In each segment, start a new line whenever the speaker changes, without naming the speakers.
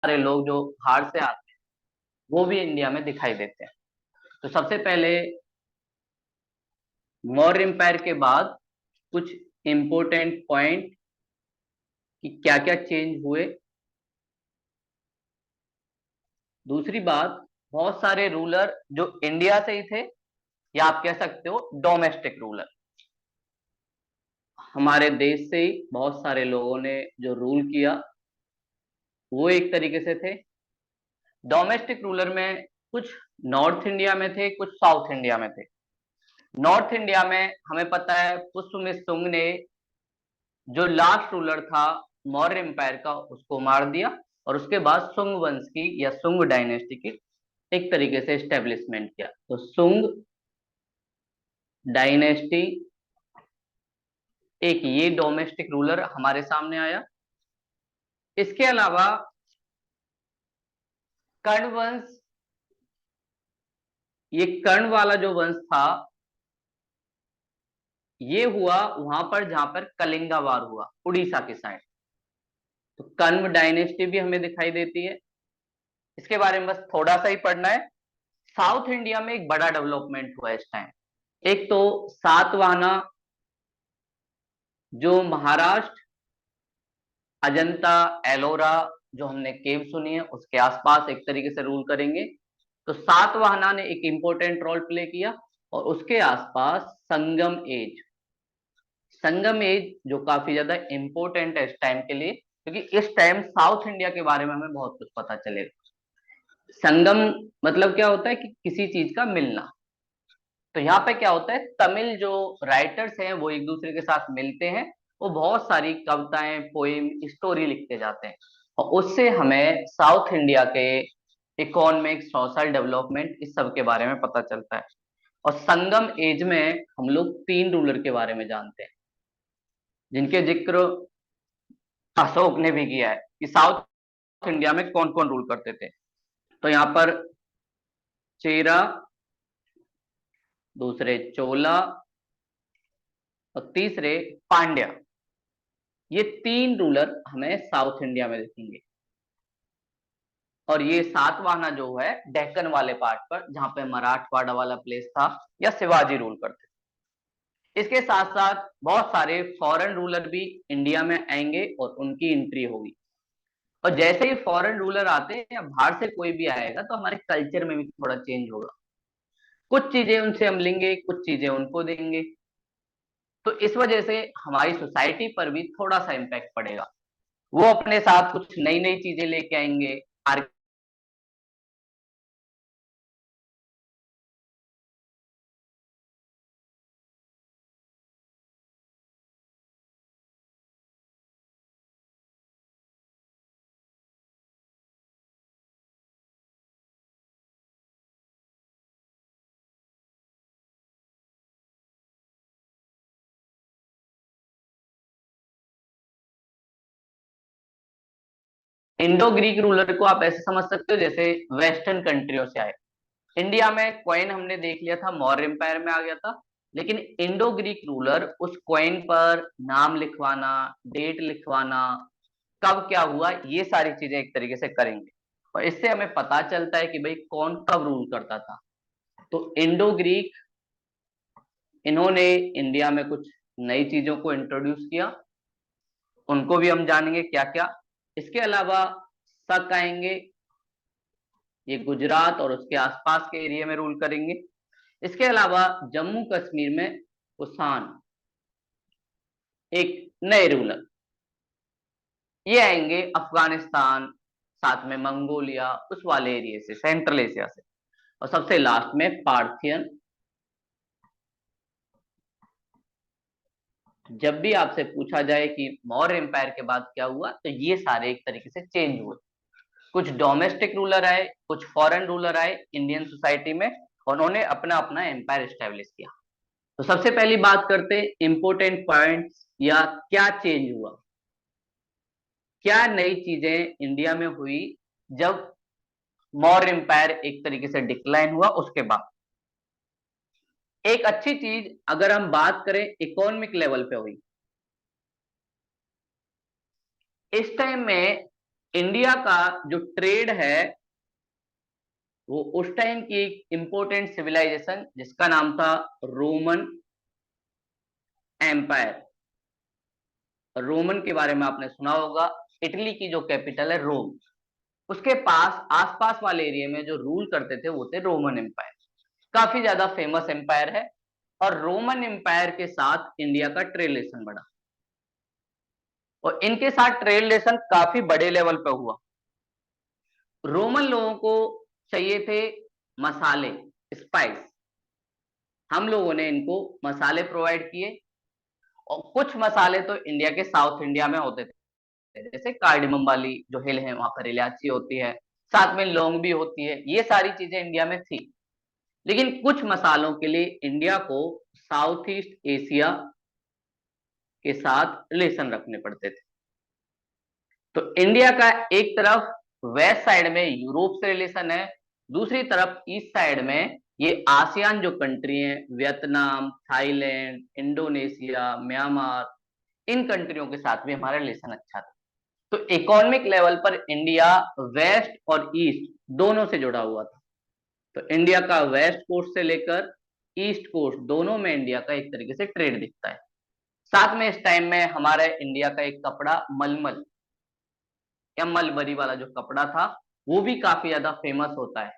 सारे लोग जो बाहर से आते हैं वो भी इंडिया में दिखाई देते हैं। तो सबसे पहले मौर्य एम्पायर के बाद कुछ इंपॉर्टेंट पॉइंट कि क्या क्या चेंज हुए। दूसरी बात, बहुत सारे रूलर जो इंडिया से ही थे या आप कह सकते हो डोमेस्टिक रूलर, हमारे देश से ही बहुत सारे लोगों ने जो रूल किया वो एक तरीके से थे। डोमेस्टिक रूलर में कुछ नॉर्थ इंडिया में थे, कुछ साउथ इंडिया में थे। नॉर्थ इंडिया में हमें पता है पुष्यमित्र शुंग ने जो लास्ट रूलर था मौर्य एम्पायर का उसको मार दिया, और उसके बाद शुंग वंश की या शुंग डायनेस्टी की एक तरीके से एस्टेब्लिशमेंट किया। तो शुंग डायनेस्टी एक ये डोमेस्टिक रूलर हमारे सामने आया। इसके अलावा कर्ण वंश, ये कर्ण वाला जो वंश था ये हुआ वहां पर जहां पर कलिंगा वार हुआ उड़ीसा के साइड। तो कण्व डायनेस्टी भी हमें दिखाई देती है। इसके बारे में बस थोड़ा सा ही पढ़ना है। साउथ इंडिया में एक बड़ा डेवलपमेंट हुआ इस टाइम। एक तो सातवाहना जो महाराष्ट्र अजंता एलोरा जो हमने केव सुनी है उसके आसपास एक तरीके से रूल करेंगे। तो सातवाहना ने एक इंपॉर्टेंट रोल प्ले किया, और उसके आसपास संगम एज, संगम एज जो काफी ज्यादा इंपॉर्टेंट है इस टाइम के लिए, क्योंकि इस टाइम साउथ इंडिया के बारे में हमें बहुत कुछ पता चलेगा। संगम मतलब क्या होता है कि किसी चीज का मिलना। तो यहाँ पे क्या होता है, तमिल जो राइटर्स हैं वो एक दूसरे के साथ मिलते हैं, वो बहुत सारी कविताएं पोइम स्टोरी लिखते जाते हैं, और उससे हमें साउथ इंडिया के इकोनॉमिक सोशल डेवलपमेंट इस सब के बारे में पता चलता है। और संगम एज में हम लोग तीन रूलर के बारे में जानते हैं जिनके जिक्र अशोक ने भी किया है कि साउथ इंडिया में कौन कौन रूल करते थे। तो यहाँ पर चेरा, दूसरे चोला, और तीसरे पांड्या, ये तीन रूलर हमें साउथ इंडिया में दिखेंगे। और ये सातवाहना जो है डेक्कन वाले पार्ट पर जहां पे मराठवाड़ा वाला प्लेस था या शिवाजी रूल करते थे। इसके साथ साथ बहुत सारे फॉरेन रूलर भी इंडिया में आएंगे और उनकी एंट्री होगी। और जैसे ही फॉरेन रूलर आते हैं या बाहर से कोई भी आएगा तो हमारे कल्चर में भी थोड़ा चेंज होगा। कुछ चीजें उनसे हम लेंगे, कुछ चीजें उनको देंगे। तो इस वजह से हमारी सोसाइटी पर भी थोड़ा सा इम्पैक्ट पड़ेगा। वो अपने साथ कुछ नई नई चीजें लेके आएंगे। इंडो ग्रीक रूलर को आप ऐसे समझ सकते हो जैसे वेस्टर्न कंट्रियों से आए। इंडिया में कॉइन हमने देख लिया था, मौर्य एम्पायर में आ गया था। लेकिन इंडो ग्रीक रूलर उस कॉइन पर नाम लिखवाना, डेट लिखवाना, कब क्या हुआ, ये सारी चीजें एक तरीके से करेंगे। और इससे हमें पता चलता है कि भाई कौन कब रूल करता था। तो इंडो ग्रीक, इन्होंने इंडिया में कुछ नई चीजों को इंट्रोड्यूस किया, उनको भी हम जानेंगे क्या क्या। इसके अलावा शक आएंगे, ये गुजरात और उसके आसपास के एरिया में रूल करेंगे। इसके अलावा जम्मू कश्मीर में कुषाण, एक नए रूलर, ये आएंगे अफगानिस्तान, साथ में मंगोलिया, उस वाले एरिया से, सेंट्रल एशिया से। और सबसे लास्ट में पार्थियन। जब भी आपसे पूछा जाए कि मौर्य एम्पायर के बाद क्या हुआ, तो ये सारे एक तरीके से चेंज हुए। कुछ डोमेस्टिक रूलर आए, कुछ फॉरेन रूलर आए इंडियन सोसाइटी में, और उन्होंने अपना अपना एम्पायर स्टैब्लिश किया। तो सबसे पहली बात करते हैं इंपोर्टेंट पॉइंट्स या क्या चेंज हुआ, क्या नई चीजें इंडिया में हुई जब मौर्य एम्पायर एक तरीके से डिक्लाइन हुआ उसके बाद। एक अच्छी चीज अगर हम बात करें इकोनॉमिक लेवल पे हुई। इस टाइम में इंडिया का जो ट्रेड है वो उस टाइम की एक इंपॉर्टेंट सिविलाइजेशन जिसका नाम था रोमन एम्पायर। रोमन के बारे में आपने सुना होगा। इटली की जो कैपिटल है रोम, उसके पास आसपास वाले एरिया में जो रूल करते थे वो थे रोमन एम्पायर। काफी ज्यादा फेमस एम्पायर है। और रोमन एम्पायर के साथ इंडिया का ट्रेड रिलेशन बढ़ा, और इनके साथ ट्रेड रिलेशन काफी बड़े लेवल पे हुआ। रोमन लोगों को चाहिए थे मसाले, स्पाइस। हम लोगों ने इनको मसाले प्रोवाइड किए, और कुछ मसाले तो इंडिया के साउथ इंडिया में होते थे, जैसे कार्डिमम वाली जो हिल है वहां पर इलायची होती है, साथ में लौंग भी होती है। ये सारी चीजें इंडिया में थी। लेकिन कुछ मसालों के लिए इंडिया को साउथ ईस्ट एशिया के साथ रिलेशन रखने पड़ते थे। तो इंडिया का एक तरफ वेस्ट साइड में यूरोप से रिलेशन है, दूसरी तरफ ईस्ट साइड में ये आसियान जो कंट्री हैं, वियतनाम, थाईलैंड, इंडोनेशिया, म्यांमार, इन कंट्रियों के साथ भी हमारा रिलेशन अच्छा था। तो इकोनॉमिक लेवल पर इंडिया वेस्ट और ईस्ट दोनों से जुड़ा हुआ था। तो इंडिया का वेस्ट कोस्ट से लेकर ईस्ट कोस्ट दोनों में इंडिया का एक तरीके से ट्रेड दिखता है। साथ में इस टाइम में हमारे इंडिया का एक कपड़ा मलमल या मलबरी वाला जो कपड़ा था वो भी काफी ज्यादा फेमस होता है।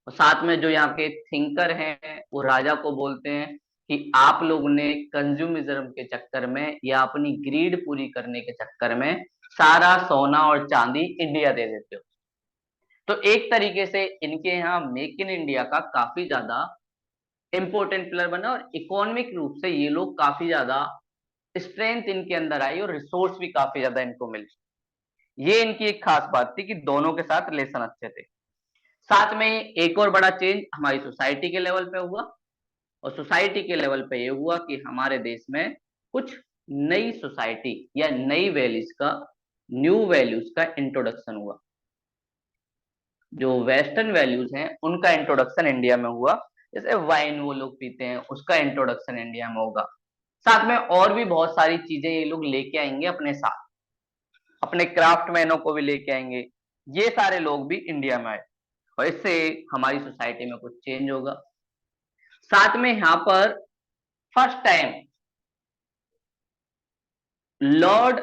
और साथ में जो यहाँ के थिंकर हैं वो राजा को बोलते हैं कि आप लोग ने कंज्यूमिज्म के चक्कर में या अपनी ग्रीड पूरी करने के चक्कर में सारा सोना और चांदी इंडिया दे देते हो। तो एक तरीके से इनके यहाँ मेक इन इंडिया का काफी ज्यादा इंपॉर्टेंट पिलर बना, और इकोनॉमिक रूप से ये लोग काफी ज्यादा स्ट्रेंथ इनके अंदर आई और रिसोर्स भी काफी ज्यादा इनको मिले। ये इनकी एक खास बात थी कि दोनों के साथ रिलेशन अच्छे थे। साथ में एक और बड़ा चेंज हमारी सोसाइटी के लेवल पे हुआ, और सोसाइटी के लेवल पे ये हुआ कि हमारे देश में कुछ नई सोसाइटी या नई वैल्यूज का, न्यू वैल्यूज का इंट्रोडक्शन हुआ। जो वेस्टर्न वैल्यूज हैं उनका इंट्रोडक्शन इंडिया में हुआ। जैसे वाइन वो लोग पीते हैं, उसका इंट्रोडक्शन इंडिया में होगा। साथ में और भी बहुत सारी चीजें ये लोग लेके आएंगे अपने साथ, अपने क्राफ्टमैनों को भी लेके आएंगे। ये सारे लोग भी इंडिया में आए, और इससे हमारी सोसाइटी में कुछ चेंज होगा। साथ में यहाँ पर फर्स्ट टाइम लॉर्ड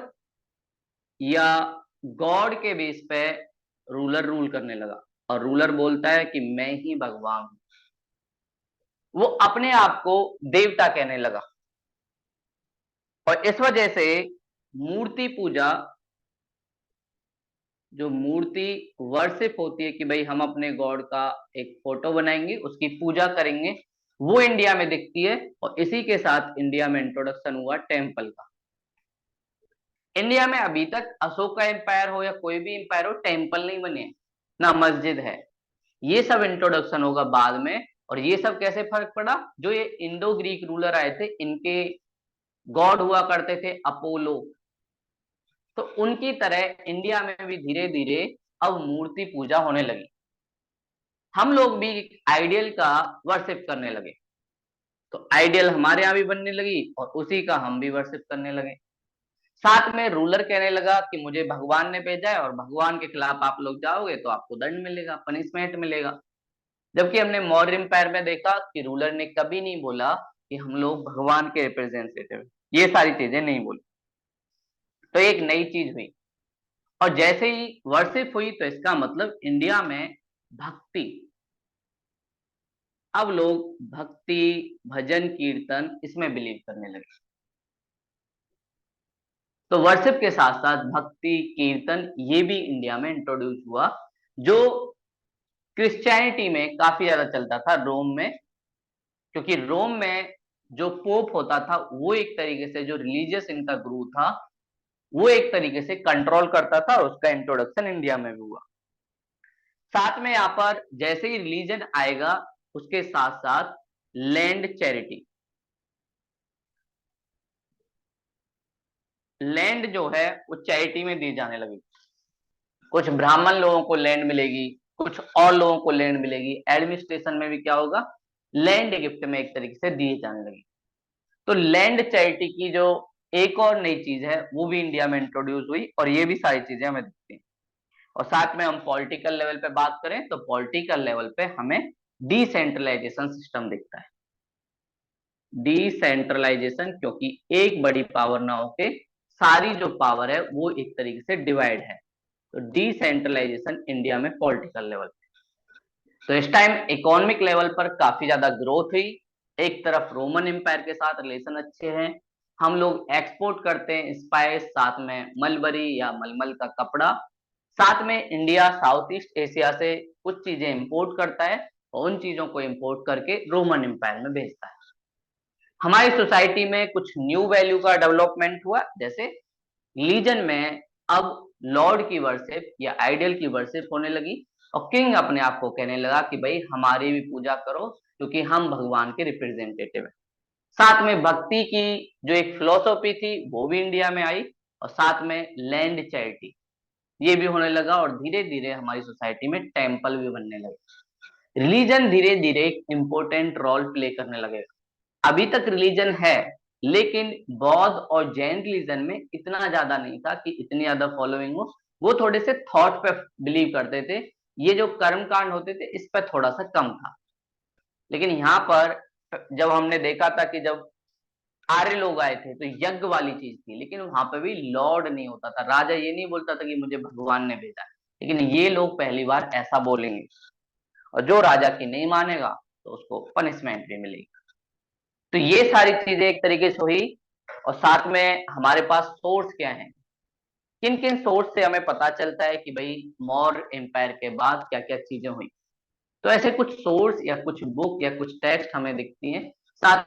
या गॉड के बेस पे रूलर रूल करने लगा, और रूलर बोलता है कि मैं ही भगवान हूं। वो अपने आप को देवता कहने लगा, और इस वजह से मूर्ति पूजा, जो मूर्ति वर्शिप होती है कि भाई हम अपने गॉड का एक फोटो बनाएंगे, उसकी पूजा करेंगे, वो इंडिया में दिखती है। और इसी के साथ इंडिया में इंट्रोडक्शन हुआ टेम्पल का। इंडिया में अभी तक अशोक का एम्पायर हो या कोई भी एम्पायर हो, टेम्पल नहीं बने, ना मस्जिद है। ये सब इंट्रोडक्शन होगा बाद में। और ये सब कैसे फर्क पड़ा, जो ये इंडो ग्रीक रूलर आए थे इनके गॉड हुआ करते थे अपोलो, तो उनकी तरह इंडिया में भी धीरे धीरे अब मूर्ति पूजा होने लगी। हम लोग भी आइडियल का वर्शिप करने लगे, तो आइडियल हमारे यहाँ भी बनने लगी और उसी का हम भी वर्शिप करने लगे। साथ में रूलर कहने लगा कि मुझे भगवान ने भेजा है, और भगवान के खिलाफ आप लोग जाओगे तो आपको दंड मिलेगा, पनिशमेंट मिलेगा। जबकि हमने मौर्य एम्पायर में देखा कि रूलर ने कभी नहीं बोला कि हम लोग भगवान के रिप्रेजेंटेटिव, ये सारी चीजें नहीं बोली। तो एक नई चीज हुई, और जैसे ही वर्शिप हुई तो इसका मतलब इंडिया में भक्ति, अब लोग भक्ति, भजन, कीर्तन इसमें बिलीव करने लगे। तो वर्शिप के साथ साथ भक्ति, कीर्तन ये भी इंडिया में इंट्रोड्यूस हुआ, जो क्रिश्चियनिटी में काफी ज्यादा चलता था रोम में। क्योंकि रोम में जो पोप होता था वो एक तरीके से, जो रिलीजियस इनका गुरु था वो एक तरीके से कंट्रोल करता था, और उसका इंट्रोडक्शन इंडिया में भी हुआ। साथ में यहाँ पर जैसे ही रिलीजन आएगा उसके साथ साथ लैंड चैरिटी, लैंड जो है वो चैरिटी में दी जाने लगी। कुछ ब्राह्मण लोगों को लैंड मिलेगी, कुछ और लोगों को लैंड मिलेगी। एडमिनिस्ट्रेशन में भी क्या होगा, लैंड गिफ्ट में एक तरीके से दिए जाने लगी। तो लैंड चैरिटी की जो एक और नई चीज है वो भी इंडिया में इंट्रोड्यूस हुई, और ये भी सारी चीजें हमें दिखती हैं। और साथ में हम पॉलिटिकल लेवल पे बात करें तो पॉलिटिकल लेवल पे हमें डिसेंट्रलाइजेशन सिस्टम दिखता है। डिसेंट्रलाइजेशन, क्योंकि एक बड़ी पावर ना होके सारी जो पावर है वो एक तरीके से डिवाइड है, तो डिसेंट्रलाइजेशन इंडिया में पॉलिटिकल लेवल। तो इस टाइम इकोनॉमिक लेवल पर काफी ज्यादा ग्रोथ हुई। एक तरफ रोमन एम्पायर के साथ रिलेशन अच्छे हैं, हम लोग एक्सपोर्ट करते हैं स्पाइस, साथ में मलबरी या मलमल का कपड़ा। साथ में इंडिया साउथ ईस्ट एशिया से कुछ चीजें इंपोर्ट करता है और उन चीजों को इंपोर्ट करके रोमन एम्पायर में भेजता है। हमारी सोसाइटी में कुछ न्यू वैल्यू का डेवलपमेंट हुआ, जैसे रिलीजन में अब लॉर्ड की वर्शिप या आइडियल की वर्शिप होने लगी और किंग अपने आप को कहने लगा कि भाई हमारी भी पूजा करो क्योंकि हम भगवान के रिप्रेजेंटेटिव हैं। साथ में भक्ति की जो एक फिलोसॉफी थी वो भी इंडिया में आई और साथ में लैंड चैरिटी ये भी होने लगा और धीरे धीरे हमारी सोसाइटी में टेम्पल भी बनने लगे। रिलीजन धीरे धीरे एक इंपॉर्टेंट रोल प्ले करने लगे। अभी तक रिलीजन है लेकिन बौद्ध और जैन रिलीजन में इतना ज्यादा नहीं था कि इतनी ज्यादा फॉलोइंग हो। वो थोड़े से थॉट पे बिलीव करते थे, ये जो कर्म कांड होते थे इस पर थोड़ा सा कम था। लेकिन यहाँ पर जब हमने देखा था कि जब आर्य लोग आए थे तो यज्ञ वाली चीज थी, लेकिन वहां पे भी लॉर्ड नहीं होता था, राजा ये नहीं बोलता था कि मुझे भगवान ने भेजा है, लेकिन ये लोग पहली बार ऐसा बोलेंगे और जो राजा की नहीं मानेगा तो उसको पनिशमेंट भी मिलेगी। तो ये सारी चीजें एक तरीके से हुई और साथ में हमारे पास सोर्स क्या है, किन किन सोर्स से हमें पता चलता है कि भाई मौर्य एम्पायर के बाद क्या क्या चीजें हुई। तो ऐसे कुछ सोर्स या कुछ बुक या कुछ टेक्स्ट हमें दिखती हैं। साथ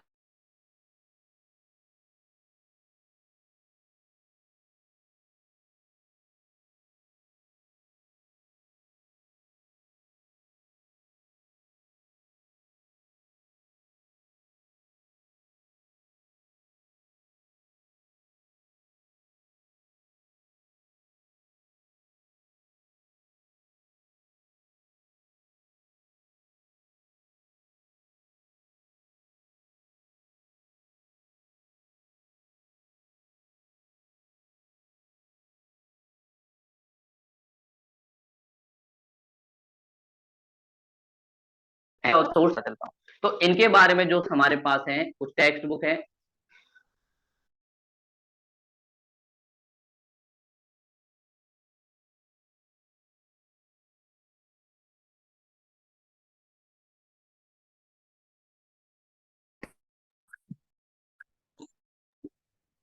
सोर्स चलता हूँ, तो इनके बारे में जो हमारे पास है कुछ टेक्स्ट बुक है।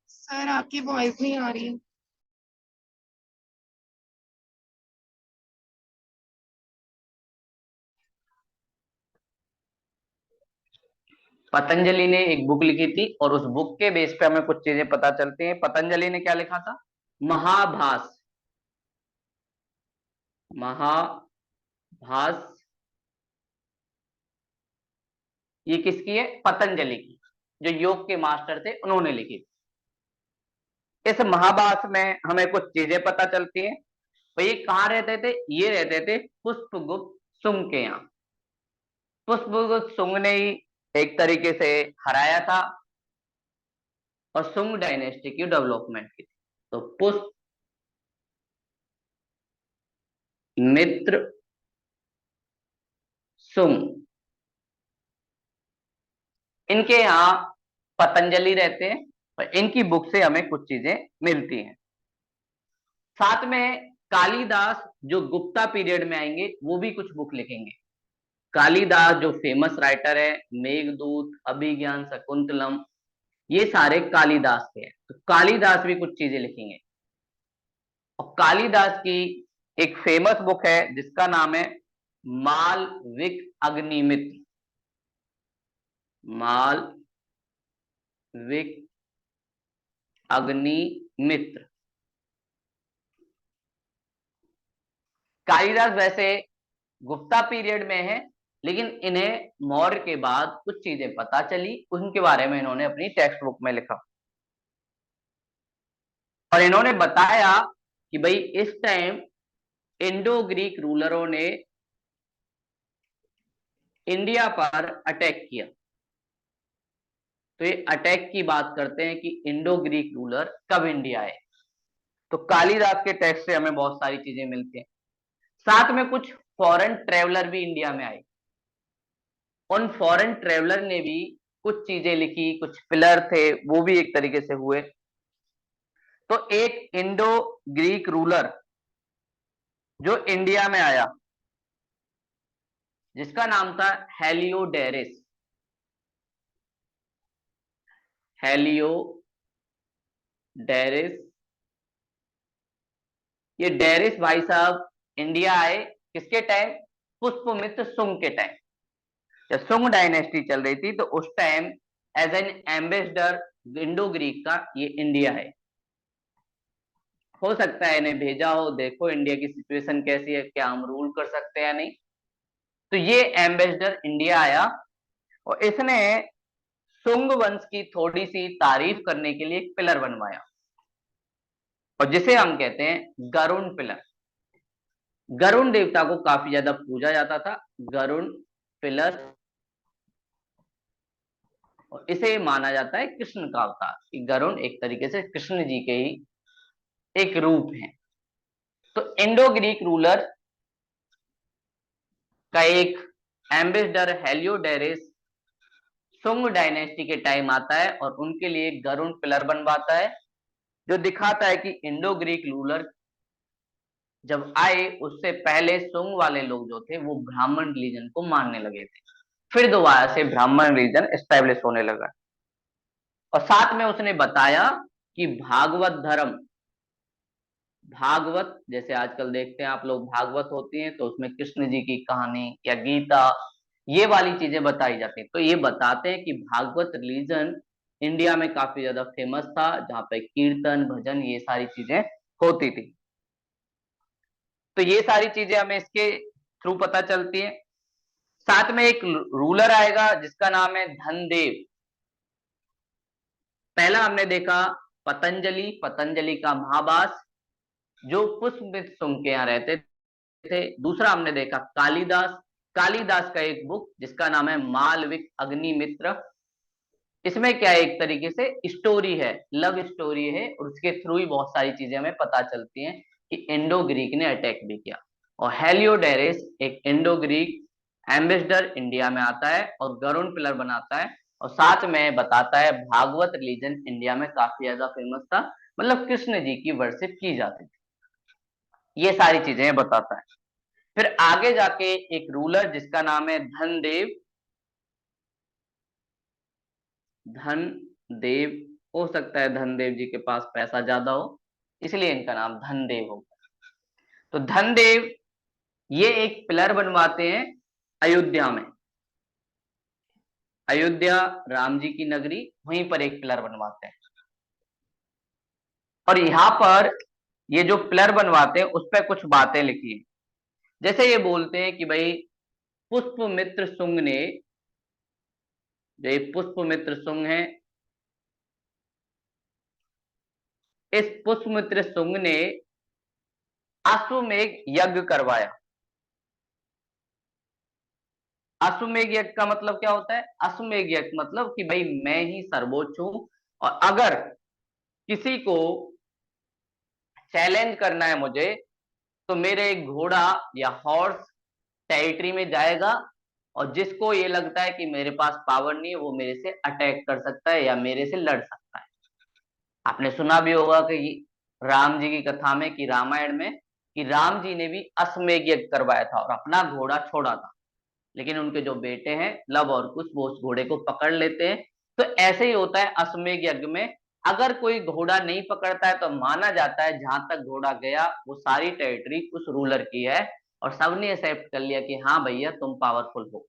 सर आपकी वॉइस नहीं आ रही है।
पतंजलि ने एक बुक लिखी थी और उस बुक के बेस पे हमें कुछ चीजें पता चलती हैं। पतंजलि ने क्या लिखा था? महाभास। महाभास ये किसकी है? पतंजलि की, जो योग के मास्टर थे उन्होंने लिखी थी। इस महाभास में हमें कुछ चीजें पता चलती हैं। तो ये कहाँ रहते थे? ये रहते थे पुष्पगुप्त शुंग के यहाँ। पुष्पगुप्त शुंग ने ही एक तरीके से हराया था और शुंग डायनेस्टी की डेवलपमेंट की थी। तो पुष्प मित्र शुंग इनके यहाँ पतंजलि रहते हैं और इनकी बुक से हमें कुछ चीजें मिलती हैं। साथ में कालिदास जो गुप्ता पीरियड में आएंगे वो भी कुछ बुक लिखेंगे। कालिदास जो फेमस राइटर है, मेघदूत, अभिज्ञान शकुंतलम, ये सारे कालिदास के हैं। तो कालिदास भी कुछ चीजें लिखेंगे और कालिदास की एक फेमस बुक है जिसका नाम है मालविक अग्निमित्र। मालविक अग्निमित्र। कालिदास वैसे गुप्ता पीरियड में है लेकिन इन्हें मौर्य के बाद कुछ चीजें पता चली, उनके बारे में इन्होंने अपनी टेक्स्ट बुक में लिखा और इन्होंने बताया कि भाई इस टाइम इंडो ग्रीक रूलरों ने इंडिया पर अटैक किया। तो ये अटैक की बात करते हैं कि इंडो ग्रीक रूलर कब इंडिया आए। तो कालिदास के टेक्स्ट से हमें बहुत सारी चीजें मिलती हैं। साथ में कुछ फॉरेन ट्रेवलर भी इंडिया में आए। उन फॉरेन ट्रेवलर ने भी कुछ चीजें लिखी, कुछ पिलर थे वो भी एक तरीके से हुए। तो एक इंडो ग्रीक रूलर जो इंडिया में आया, जिसका नाम था हेलियोडेरिस। हेलियोडेरिस। ये डेरिस भाई साहब इंडिया आए किसके टाइम? पुष्पमित्र सुंग के टाइम। जब सुंग डायनेस्टी चल रही थी तो उस time as an ambassador Indo Greek का ये इंडिया है। हो सकता है इन्हें भेजा हो, देखो इंडिया की सिचुएशन कैसी है, क्या हम रूल कर सकते हैं या नहीं। तो ये एम्बेसडर इंडिया आया और इसने सुंग वंश की थोड़ी सी तारीफ करने के लिए एक पिलर बनवाया, और जिसे हम कहते हैं गरुण पिलर। गरुण देवता को काफी ज्यादा पूजा जाता था, गरुण पिलर। और इसे माना जाता है कृष्ण का अवतार, कि गरुण एक तरीके से कृष्ण जी के ही एक रूप है। तो इंडो ग्रीक रूलर का एक एम्बेसडर हेलियोडेरिस सुंग डायनेस्टी के टाइम आता है और उनके लिए गरुण पिलर बनवाता है, जो दिखाता है कि इंडो ग्रीक रूलर जब आए उससे पहले सुंग वाले लोग जो थे वो ब्राह्मण रिलीजन को मानने लगे थे। फिर दोबारा से ब्राह्मण रिलीजन एस्टेब्लिश होने लगा। और साथ में उसने बताया कि भागवत धर्म, भागवत जैसे आजकल देखते हैं आप लोग, भागवत होती है तो उसमें कृष्ण जी की कहानी या गीता ये वाली चीजें बताई जाती हैं। तो ये बताते हैं कि भागवत रिलीजन इंडिया में काफी ज्यादा फेमस था, जहाँ पे कीर्तन भजन ये सारी चीजें होती थी। तो ये सारी चीजें हमें इसके थ्रू पता चलती है। साथ में एक रूलर आएगा जिसका नाम है धनदेव। पहला हमने देखा पतंजलि, पतंजलि का महाभाष्य जो पुष्पमित्र सुंग के यहाँ रहते थे। दूसरा हमने देखा कालिदास, कालिदास का एक बुक जिसका नाम है मालविक अग्निमित्र। इसमें क्या है, एक तरीके से स्टोरी है, लव स्टोरी है, और उसके थ्रू ही बहुत सारी चीजें हमें पता चलती हैं कि इंडो ग्रीक ने अटैक भी किया। और हेलियोडेरिस एक इंडो ग्रीक एम्बेसडर इंडिया में आता है और गरुण पिलर बनाता है, और साथ में बताता है भागवत रिलीजन इंडिया में काफी ज्यादा फेमस था, मतलब कृष्ण जी की वर्शिप की जाती थी। ये सारी चीजें बताता है। फिर आगे जाके एक रूलर जिसका नाम है धनदेव, धनदेव, हो सकता है धनदेव जी के पास पैसा ज्यादा हो इसलिए इनका नाम धनदेव हो। तो धनदेव ये एक पिलर बनवाते हैं अयोध्या में। अयोध्या राम जी की नगरी, वहीं पर एक पिलर बनवाते हैं। और यहाँ पर ये जो पिलर बनवाते हैं उस पर कुछ बातें लिखी है। जैसे ये बोलते हैं कि भाई पुष्पमित्र सुंग ने, जो ये पुष्पमित्र सुंग है, इस पुष्पमित्र सुंग ने अश्वमेघ यज्ञ करवाया। अश्वमेघ यज्ञ का मतलब क्या होता है? अश्वमेघ यज्ञ मतलब कि भाई मैं ही सर्वोच्च हूं, और अगर किसी को चैलेंज करना है मुझे तो मेरे एक घोड़ा या हॉर्स टेरिटरी में जाएगा, और जिसको ये लगता है कि मेरे पास पावर नहीं है वो मेरे से अटैक कर सकता है या मेरे से लड़ सकता है। आपने सुना भी होगा कि राम जी की कथा में, कि रामायण में, कि राम जी ने भी अश्वमेघ यज्ञ करवाया था और अपना घोड़ा छोड़ा था, लेकिन उनके जो बेटे हैं लव और कुश वो उस घोड़े को पकड़ लेते हैं। तो ऐसे ही होता है अश्वमेघ यज्ञ में, अगर कोई घोड़ा नहीं पकड़ता है तो माना जाता है जहां तक घोड़ा गया वो सारी टेरिटरी उस रूलर की है, और सबने एक्सेप्ट कर लिया कि हाँ भैया तुम पावरफुल हो।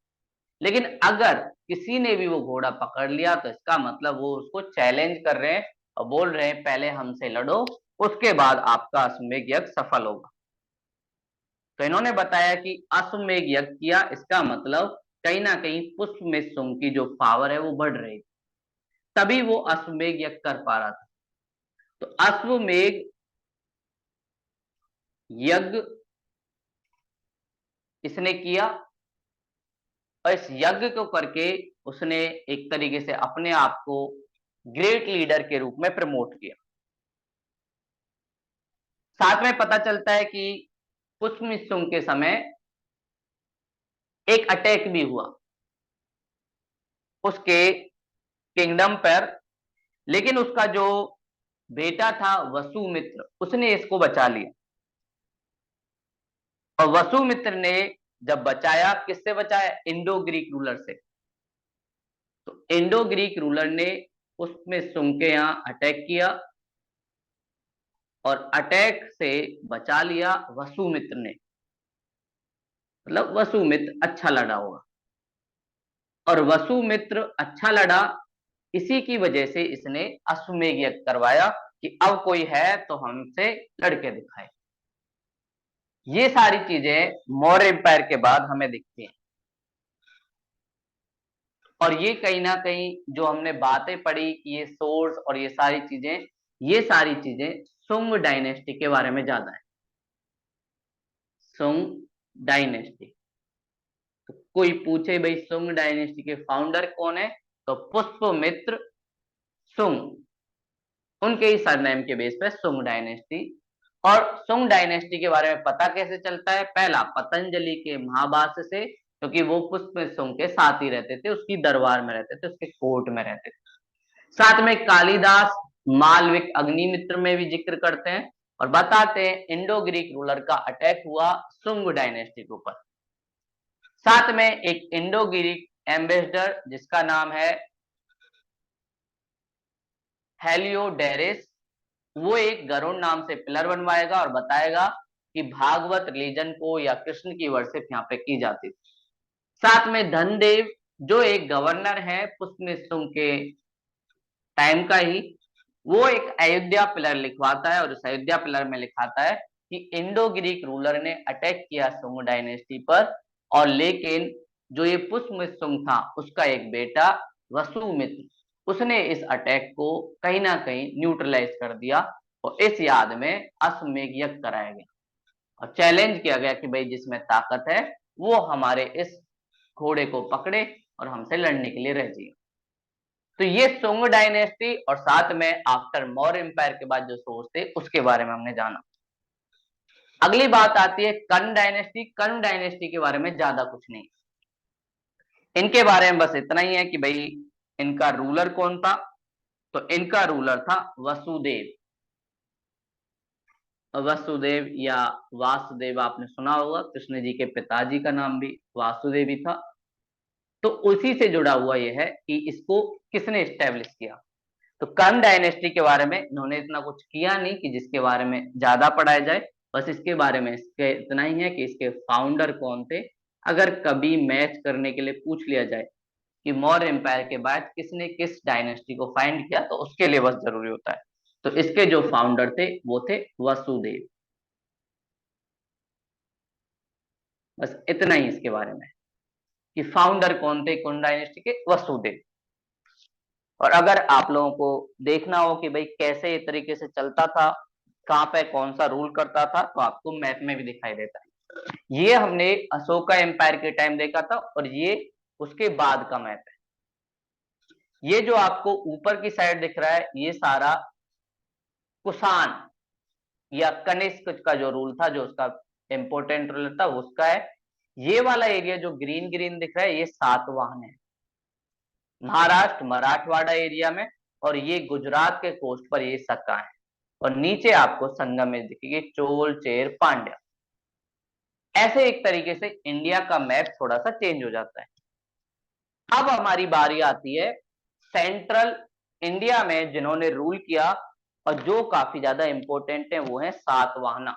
लेकिन अगर किसी ने भी वो घोड़ा पकड़ लिया तो इसका मतलब वो उसको चैलेंज कर रहे हैं और बोल रहे हैं पहले हमसे लड़ो, उसके बाद आपका अश्वमेघ यज्ञ सफल होगा। तो इन्होंने बताया कि अश्वमेघ यज्ञ किया, इसका मतलब कहीं ना कहीं पुष्पमेध सुंग की जो पावर है वो बढ़ रही, तभी वो अश्वमेघ यज्ञ कर पा रहा था। तो अश्वमेघ यज्ञ इसने किया, और इस यज्ञ को करके उसने एक तरीके से अपने आप को ग्रेट लीडर के रूप में प्रमोट किया। साथ में पता चलता है कि पुष्पमित्र के समय एक अटैक भी हुआ उसके किंगडम पर, लेकिन उसका जो बेटा था वसुमित्र, उसने इसको बचा लिया। और वसुमित्र ने जब बचाया, किससे बचाया? इंडो ग्रीक रूलर से। तो इंडो ग्रीक रूलर ने उसमें सुंग के यहां अटैक किया और अटैक से बचा लिया वसुमित्र ने। मतलब वसुमित्र अच्छा लड़ा होगा, और वसुमित्र अच्छा लड़ा, इसी की वजह से इसने अश्वमेध यज्ञ करवाया कि अब कोई है तो हमसे लड़के दिखाए। ये सारी चीजें मौर्य एम्पायर के बाद हमें दिखती हैं। और ये कहीं ना कहीं जो हमने बातें पढ़ी कि ये सोर्स और ये सारी चीजें सुंग डायनेस्टी के बारे में ज्यादा है। सुंग डायनेस्टी, तो कोई पूछे भाई सुंग डायनेस्टी के फाउंडर कौन है, तो पुष्पमित्र सुंग, उनके ही सरनेम के बेस पे सुंग डायनेस्टी। और सुंग डायनेस्टी के बारे में पता कैसे चलता है? पहला, पतंजलि के महाभाष्य से, क्योंकि वो पुष्प सुंग के साथ ही रहते थे, उसकी दरबार में रहते थे, उसके कोर्ट में रहते थे। साथ में कालिदास मालविक अग्निमित्र में भी जिक्र करते हैं और बताते हैं इंडो ग्रीक रूलर का अटैक हुआ सुंग डायनेस्टी के ऊपर। साथ में एक इंडो ग्रीक एम्बेसडर जिसका नाम है हेलियोडेरिस, वो एक गरुड़ नाम से पिलर बनवाएगा और बताएगा कि भागवत रिलीजन को या कृष्ण की वर्शिप यहाँ पे की जाती थी। साथ में धनदेव, जो एक गवर्नर है पुष्पमित्र के टाइम का ही, वो एक अयोध्या पिलर लिखवाता है और उस अयोध्या पिलर में लिखाता है कि इंडो ग्रीक रूलर ने अटैक किया सुंग डायनेस्टी पर, और लेकिन जो ये पुष्पमित्र था उसका एक बेटा वसुमित्र, उसने इस अटैक को कहीं ना कहीं न्यूट्रलाइज कर दिया और इस याद में अश्वमेध यज्ञ कराया गया और चैलेंज किया गया कि भाई जिसमें ताकत है वो हमारे इस घोड़े को पकड़े और हमसे लड़ने के लिए रह जाए। तो ये सुंग डायनेस्टी और साथ में आफ्टर मौर्य एम्पायर के बाद जो सोर्स थे उसके बारे में हमने जाना। अगली बात आती है कर्ण डायनेस्टी। कर्ण डायनेस्टी के बारे में ज्यादा कुछ नहीं, इनके बारे में बस इतना ही है कि भाई इनका रूलर कौन था, तो इनका रूलर था वसुदेव। वसुदेव या वासुदेव आपने सुना होगा, कृष्ण जी के पिताजी का नाम भी वासुदेव ही था। तो उसी से जुड़ा हुआ यह है कि इसको किसने स्टैब्लिश किया। तो कर्ण डायनेस्टी के बारे में इन्होंने इतना कुछ किया नहीं कि जिसके बारे में ज्यादा पढ़ाया जाए, बस इसके बारे में इसके इतना ही है कि इसके फाउंडर कौन थे। अगर कभी मैच करने के लिए पूछ लिया जाए कि मौर्य एम्पायर के बाद किसने किस डायनेस्टी को फाइंड किया, तो उसके लिए बस जरूरी होता है। तो इसके जो फाउंडर थे वो थे वसुदेव। बस इतना ही इसके बारे में कि फाउंडर कौन थे कौन डायनेस्टी के, वसुदेव। और अगर आप लोगों को देखना हो कि भाई कैसे ये तरीके से चलता था, कहाँ पे कौन सा रूल करता था, तो आपको मैप में भी दिखाई देता है। ये हमने अशोका एम्पायर के टाइम देखा था और ये उसके बाद का मैप है। ये जो आपको ऊपर की साइड दिख रहा है ये सारा कुषाण या कनिष्क का जो रूल था, जो उसका इंपोर्टेंट रूल था उसका है। ये वाला एरिया जो ग्रीन ग्रीन दिख रहा है ये सातवाहन है, महाराष्ट्र मराठवाड़ा एरिया में। और ये गुजरात के कोस्ट पर ये सक्का है। और नीचे आपको संगम में दिखेगी चोल चेर पांड्या। ऐसे एक तरीके से इंडिया का मैप थोड़ा सा चेंज हो जाता है। अब हमारी बारी आती है सेंट्रल इंडिया में जिन्होंने रूल किया और जो काफी ज्यादा इंपॉर्टेंट है, वो है सातवाहना।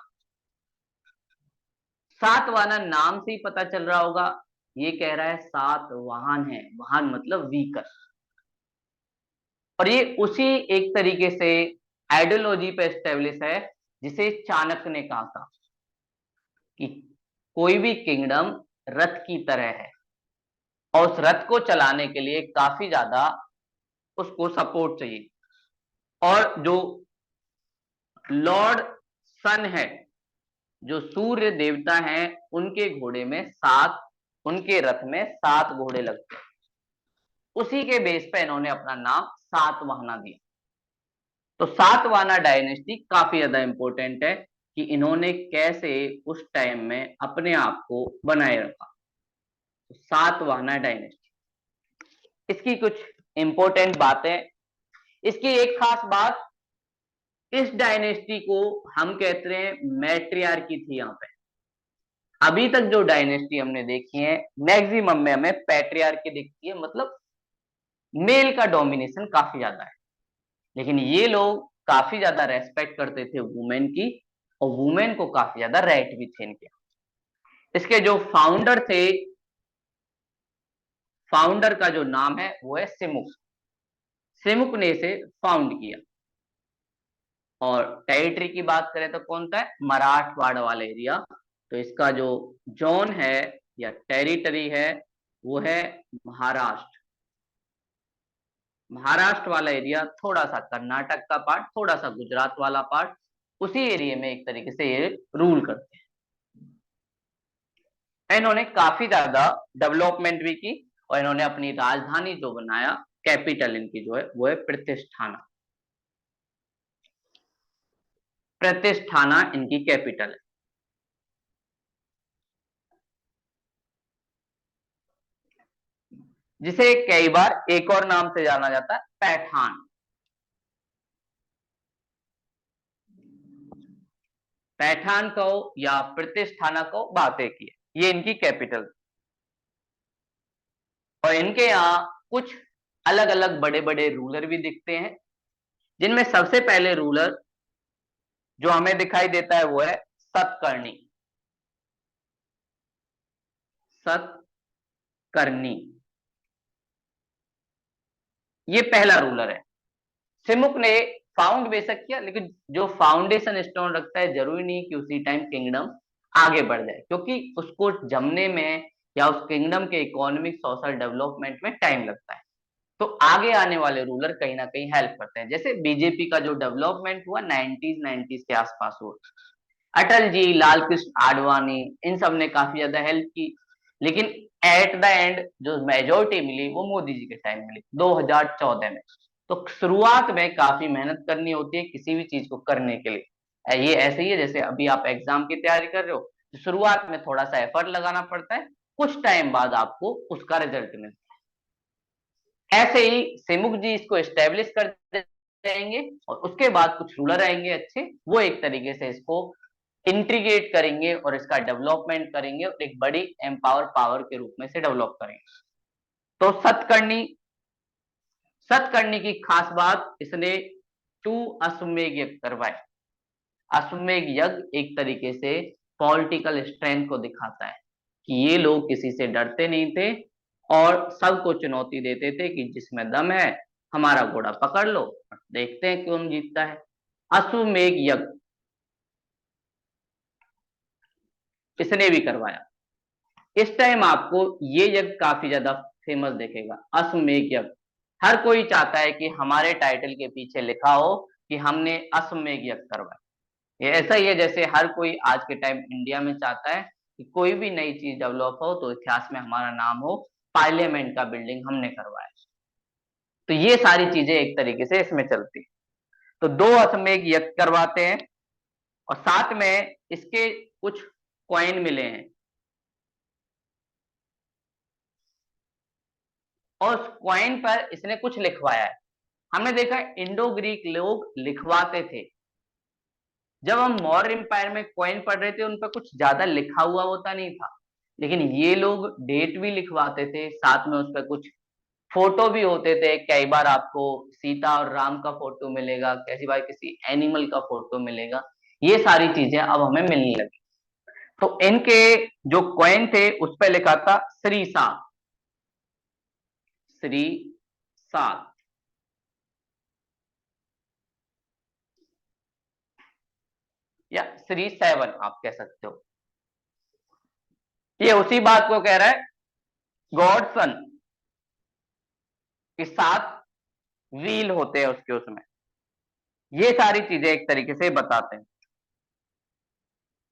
सातवाहना नाम से ही पता चल रहा होगा, ये कह रहा है सातवाहन है, वाहन मतलब व्हीकल। और ये उसी एक तरीके से आइडियोलॉजी पे एस्टेब्लिश है जिसे चाणक्य ने कहा था कि कोई भी किंगडम रथ की तरह है और उस रथ को चलाने के लिए काफी ज्यादा उसको सपोर्ट चाहिए। और जो लॉर्ड सन है, जो सूर्य देवता हैं, उनके घोड़े में सात, उनके रथ में 7 घोड़े लगते हैं। उसी के बेस पे इन्होंने अपना नाम सातवाहना दिया। तो सातवाहना डायनेस्टी काफी ज्यादा इंपॉर्टेंट है। कि इन्होंने कैसे उस टाइम में अपने आप को बनाए रखा। तो सातवाहना डायनेस्टी, इसकी कुछ इंपॉर्टेंट बातें। इसकी एक खास बात, इस डायनेस्टी को हम कहते हैं मैट्रियार्की थी यहाँ पे। अभी तक जो डायनेस्टी हमने देखी है मैक्सिमम में हमें पैट्रियार्की दिखती है, मतलब मेल का डोमिनेशन काफी ज्यादा है। लेकिन ये लोग काफी ज्यादा रेस्पेक्ट करते थे वुमेन की, और वुमेन को काफी ज्यादा राइट भी थे इनके। इसके जो फाउंडर थे, फाउंडर का जो नाम है वो है सिमुक। सिमुक ने इसे फाउंड किया। और टेरिटरी की बात करें तो कौन सा है, मराठवाड़ा वाला एरिया। तो इसका जो जोन है या टेरिटरी है वो है महाराष्ट्र। महाराष्ट्र वाला एरिया, थोड़ा सा कर्नाटक का पार्ट, थोड़ा सा गुजरात वाला पार्ट, उसी एरिया में एक तरीके से ये रूल करते हैं। इन्होंने काफी ज्यादा डेवलपमेंट भी की, और इन्होंने अपनी राजधानी जो बनाया, कैपिटल इनकी जो है वो है प्रतिष्ठाना। प्रतिष्ठाना इनकी कैपिटल है। जिसे कई बार एक और नाम से जाना जाता है, पैठान। पैठान कहो या प्रतिष्ठाना कहो, बातें की है, ये इनकी कैपिटल। और इनके यहाँ कुछ अलग अलग बड़े बड़े रूलर भी दिखते हैं, जिनमें सबसे पहले रूलर जो हमें दिखाई देता है वो है सतकर्णी। सतकर्णी, ये पहला रूलर है। सिमुक ने फाउंड बेशक किया, लेकिन जो फाउंडेशन स्टोन रखता है, जरूरी नहीं कि उसी टाइम किंगडम आगे बढ़ जाए, क्योंकि उसको जमने में या उस किंगडम के इकोनॉमिक सोशल डेवलपमेंट में टाइम लगता है। तो आगे आने वाले रूलर कहीं ना कहीं हेल्प करते हैं। जैसे बीजेपी का जो डेवलपमेंट हुआ 90s के आसपास हुआ, अटल जी, लाल कृष्ण आडवाणी, इन सब ने काफी ज्यादा हेल्प की। लेकिन एट द एंड जो मेजोरिटी मिली वो मोदी जी के टाइम मिली 2014 में। तो शुरुआत में काफी मेहनत करनी होती है किसी भी चीज को करने के लिए। ये ऐसे ही है जैसे अभी आप एग्जाम की तैयारी कर रहे हो, तो शुरुआत में थोड़ा सा एफर्ट लगाना पड़ता है, कुछ टाइम बाद आपको उसका रिजल्ट मिलता है। ऐसे ही सिमुक जी इसको एस्टेब्लिश कर देंगे, और उसके बाद कुछ रूलर आएंगे अच्छे, वो एक तरीके से इसको इंटीग्रेट करेंगे और इसका डेवलपमेंट करेंगे, और एक बड़ी एम्पावर पावर के रूप में से डेवलप करेंगे। तो सतकर्णी, सतकर्णी की खास बात, इसने 2 अश्वमेध यज्ञ करवाए। अश्वमेध यज्ञ एक तरीके से पॉलिटिकल स्ट्रेंथ को दिखाता है कि ये लोग किसी से डरते नहीं थे, और सबको चुनौती देते थे कि जिसमें दम है हमारा घोड़ा पकड़ लो, देखते हैं कौन जीतता है। अश्वमेध यज्ञ इसने भी करवाया। इस टाइम आपको ये यज्ञ काफी ज्यादा फेमस दिखेगा, अश्वमेध यज्ञ। हर कोई चाहता है कि हमारे टाइटल के पीछे लिखा हो कि हमने अश्वमेध यज्ञ करवाया। ये ऐसा ही है जैसे हर कोई आज के टाइम इंडिया में चाहता है कि कोई भी नई चीज डेवलप हो तो इतिहास में हमारा नाम हो, पार्लियामेंट का बिल्डिंग हमने करवाया। तो ये सारी चीजें एक तरीके से इसमें चलती है। तो 2 अश्वमेध यज्ञ करवाते हैं, और साथ में इसके कुछ कॉइन मिले हैं, और उस कॉइन पर इसने कुछ लिखवाया है। हमने देखा इंडो ग्रीक लोग लिखवाते थे। जब हम मौर्य एम्पायर में कॉइन पढ़ रहे थे, उन पर कुछ ज्यादा लिखा हुआ होता नहीं था, लेकिन ये लोग डेट भी लिखवाते थे, साथ में उस पर कुछ फोटो भी होते थे। कई बार आपको सीता और राम का फोटो मिलेगा, कैसी बार किसी एनिमल का फोटो मिलेगा। ये सारी चीजें अब हमें मिलने लगी। तो इनके जो कॉइन थे उस पर लिखा था श्री सात। श्री सात, या श्री 7 आप कह सकते हो। ये उसी बात को कह रहा है, गॉड सन के 7 व्हील होते हैं उसके, उसमें ये सारी चीजें एक तरीके से बताते हैं।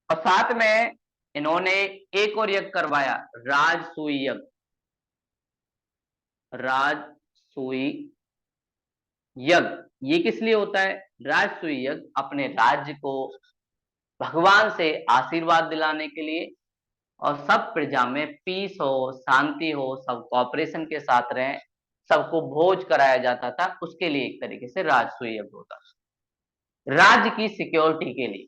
और साथ में इन्होंने एक और यज्ञ करवाया, राजसूय यज्ञ। राजसूय यज्ञ ये किस लिए होता है? राजसूय यज्ञ अपने राज्य को भगवान से आशीर्वाद दिलाने के लिए, और सब प्रजा में पीस हो, शांति हो, सब कॉपरेशन के साथ रहें, सबको भोज कराया जाता था, उसके लिए एक तरीके से राजसूय यज्ञ होता था। राज्य की सिक्योरिटी के लिए,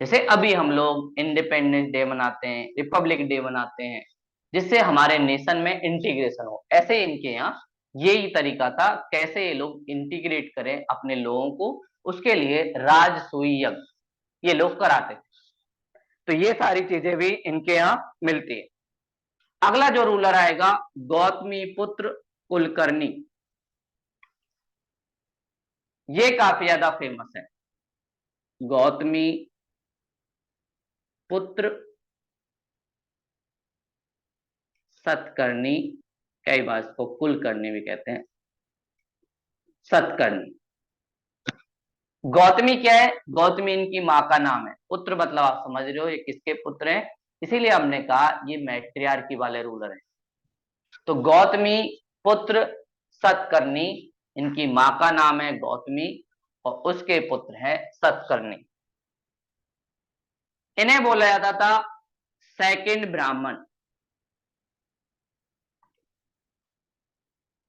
जैसे अभी हम लोग इंडिपेंडेंस डे मनाते हैं, रिपब्लिक डे मनाते हैं, जिससे हमारे नेशन में इंटीग्रेशन हो, ऐसे इनके यहाँ यही तरीका था कैसे ये लोग इंटीग्रेट करें अपने लोगों को, उसके लिए राजसूय यज्ञ ये लोग कराते थे। तो ये सारी चीजें भी इनके यहाँ मिलती है। अगला जो रूलर आएगा गौतमी पुत्र कुलकर्णी, ये काफी ज्यादा फेमस है। गौतमी पुत्र सतकर्णी, कई बार इसको कुलकर्णी भी कहते हैं, सतकर्णी। गौतमी क्या है? गौतमी इनकी माँ का नाम है। पुत्र मतलब आप समझ रहे हो ये किसके पुत्र हैं, इसीलिए हमने कहा ये मैट्रियार्की वाले रूलर हैं। तो गौतमी पुत्र सतकर्णी, इनकी माँ का नाम है गौतमी और उसके पुत्र हैं सतकर्णी। इन्हें बोला जाता था सेकंड ब्राह्मण।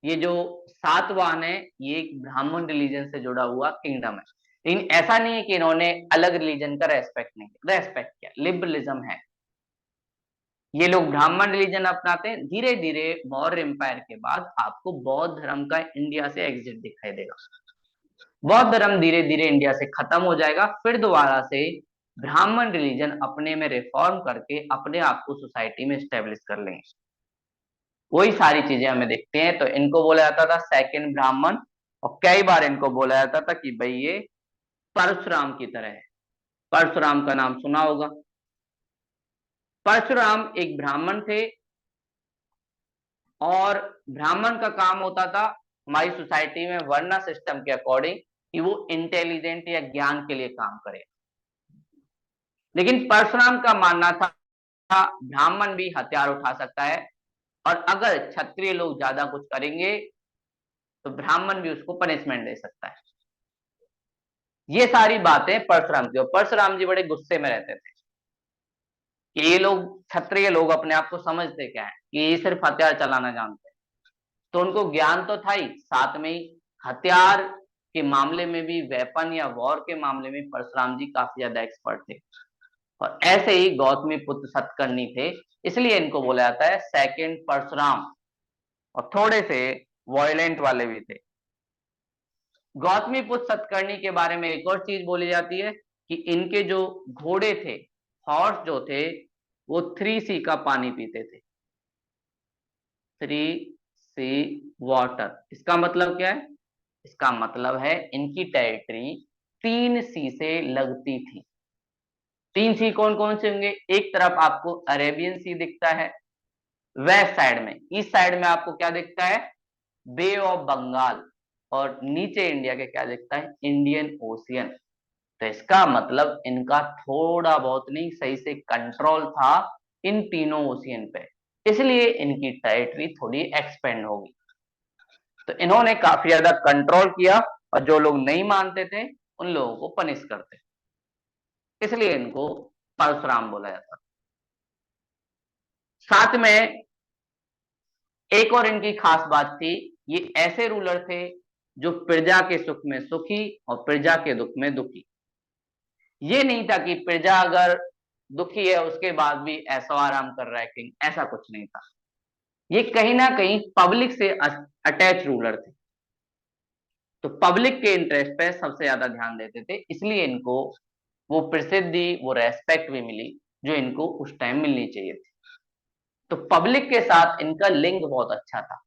ये जो सातवाहन है ये एक ब्राह्मण रिलीजन से जुड़ा हुआ किंगडम है, लेकिन ऐसा नहीं है कि इन्होंने अलग रिलीजन का रेस्पेक्ट नहीं किया। रेस्पेक्ट किया, लिबरलिज्म है। ये लोग ब्राह्मण रिलीजन अपनाते हैं। धीरे धीरे मौर्य एम्पायर के बाद आपको बौद्ध धर्म का इंडिया से एग्जिट दिखाई देगा। बौद्ध धर्म धीरे धीरे इंडिया से खत्म हो जाएगा, फिर दोबारा से ब्राह्मण रिलीजन अपने में रिफॉर्म करके अपने आप को सोसाइटी में स्टेब्लिश कर लेंगे। वही सारी चीजें हमें देखते हैं। तो इनको बोला जाता था सेकंड ब्राह्मण, और कई बार इनको बोला जाता था कि भाई ये परशुराम की तरह है। परशुराम का नाम सुना होगा। परशुराम एक ब्राह्मण थे, और ब्राह्मण का काम होता था हमारी सोसाइटी में वर्ण सिस्टम के अकॉर्डिंग कि वो इंटेलिजेंट या ज्ञान के लिए काम करे। लेकिन परशुराम का मानना था ब्राह्मण भी हथियार उठा सकता है, और अगर क्षत्रिय लोग ज्यादा कुछ करेंगे तो ब्राह्मण भी उसको पनिशमेंट दे सकता है। ये सारी बातें परशुराम की, और परशुराम जी बड़े गुस्से में रहते थे कि ये लोग क्षत्रिय लोग अपने आप को समझते क्या है कि ये सिर्फ हथियार चलाना जानते हैं। तो उनको ज्ञान तो था ही, साथ में ही हथियार के मामले में भी, वेपन या वॉर के मामले में परशुराम जी काफी ज्यादा एक्सपर्ट थे। और ऐसे ही गौतमी पुत्र सतकर्णी थे, इसलिए इनको बोला जाता है सेकंड परशुराम, और थोड़े से वॉयलेंट वाले भी थे। गौतमी पुत्र सतकर्णी के बारे में एक और चीज बोली जाती है कि इनके जो घोड़े थे, हॉर्स जो थे, वो 3C का पानी पीते थे। 3C वाटर, इसका मतलब क्या है? इसका मतलब है इनकी टेरिटरी 3C से लगती थी। 3C कौन कौन से होंगे? एक तरफ आपको अरेबियन सी दिखता है वेस्ट साइड में, ईस्ट साइड में आपको क्या दिखता है? बे ऑफ बंगाल, और नीचे इंडिया के क्या दिखता है? Indian ocean. तो इसका मतलब इनका थोड़ा बहुत नहीं, सही से कंट्रोल था इन तीनों ओशियन पे, इसलिए इनकी टेरिटरी थोड़ी एक्सपेंड होगी। तो इन्होंने काफी ज्यादा कंट्रोल किया, और जो लोग नहीं मानते थे उन लोगों को पनिश करते, इसलिए इनको परशुराम बोला जाता। साथ में एक और इनकी खास बात थी, ये ऐसे रूलर थे जो प्रजा के सुख में सुखी और प्रजा के दुख में दुखी। ये नहीं था कि प्रजा अगर दुखी है उसके बाद भी ऐसा आराम कर रहा है किंग, ऐसा कुछ नहीं था। ये कहीं ना कहीं पब्लिक से अटैच रूलर थे, तो पब्लिक के इंटरेस्ट पे सबसे ज्यादा ध्यान देते थे, इसलिए इनको वो प्रसिद्धि, वो रेस्पेक्ट भी मिली जो इनको उस टाइम मिलनी चाहिए थी। तो पब्लिक के साथ इनका लिंक बहुत अच्छा था।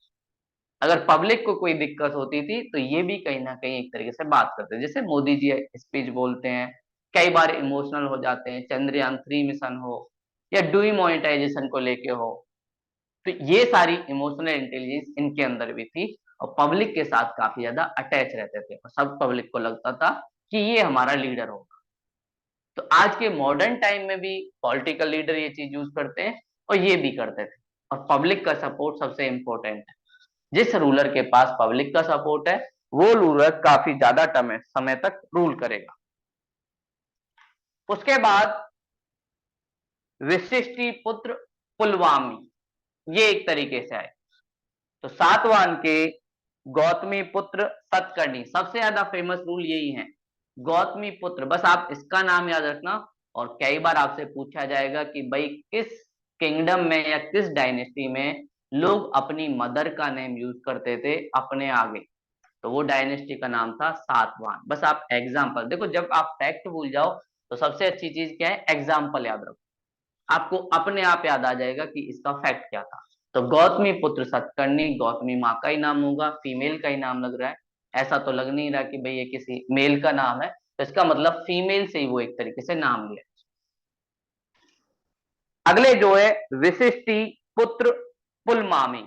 अगर पब्लिक को कोई दिक्कत होती थी तो ये भी कहीं ना कहीं एक तरीके से बात करते, जैसे मोदी जी स्पीच बोलते हैं, कई बार इमोशनल हो जाते हैं, चंद्रयान 3 मिशन हो या डीमोनेटाइजेशन को लेके हो, तो ये सारी इमोशनल इंटेलिजेंस इनके अंदर भी थी, और पब्लिक के साथ काफी ज्यादा अटैच रहते थे, और सब पब्लिक को लगता था कि ये हमारा लीडर होगा। तो आज के मॉडर्न टाइम में भी पॉलिटिकल लीडर ये चीज यूज करते हैं, और ये भी करते थे, और पब्लिक का सपोर्ट सबसे इंपॉर्टेंट है। जिस रूलर के पास पब्लिक का सपोर्ट है वो रूलर काफी ज्यादा समय तक रूल करेगा। उसके बाद विशिष्टि पुत्र पुलवामी, ये एक तरीके से आए। तो सातवाहन के गौतमी पुत्र सतकर्णी, सबसे ज्यादा फेमस रूल यही है, गौतमी पुत्र, बस आप इसका नाम याद रखना। और कई बार आपसे पूछा जाएगा कि भाई किस किंगडम में या किस डायनेस्टी में लोग अपनी मदर का नेम यूज करते थे अपने आगे, तो वो डायनेस्टी का नाम था सातवाहन। बस आप एग्जाम्पल देखो, जब आप फैक्ट भूल जाओ तो सबसे अच्छी चीज क्या है, एग्जाम्पल याद रखो, आपको अपने आप याद आ जाएगा कि इसका फैक्ट क्या था। तो गौतमी पुत्र सतकर्णी, गौतमी माँ का ही नाम होगा, फीमेल का ही नाम लग रहा है, ऐसा तो लग नहीं रहा कि भाई ये किसी मेल का नाम है, तो इसका मतलब फीमेल से ही वो एक तरीके से नाम लिया। अगले जो है विशिष्टि पुत्र पुलमामी,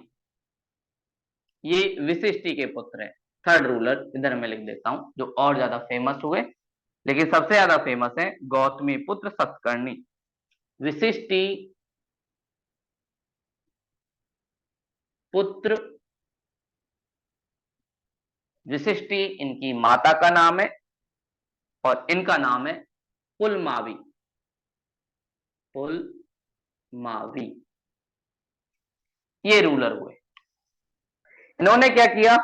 ये विशिष्टि के पुत्र है, थर्ड रूलर, इधर मैं लिख देता हूं जो और ज्यादा फेमस हुए, लेकिन सबसे ज्यादा फेमस है गौतमी पुत्र सतकर्णी। विशिष्टि पुत्र, विशिष्टि इनकी माता का नाम है और इनका नाम है पुलमावी, पुलमावी, ये रूलर हुए। इन्होंने क्या किया,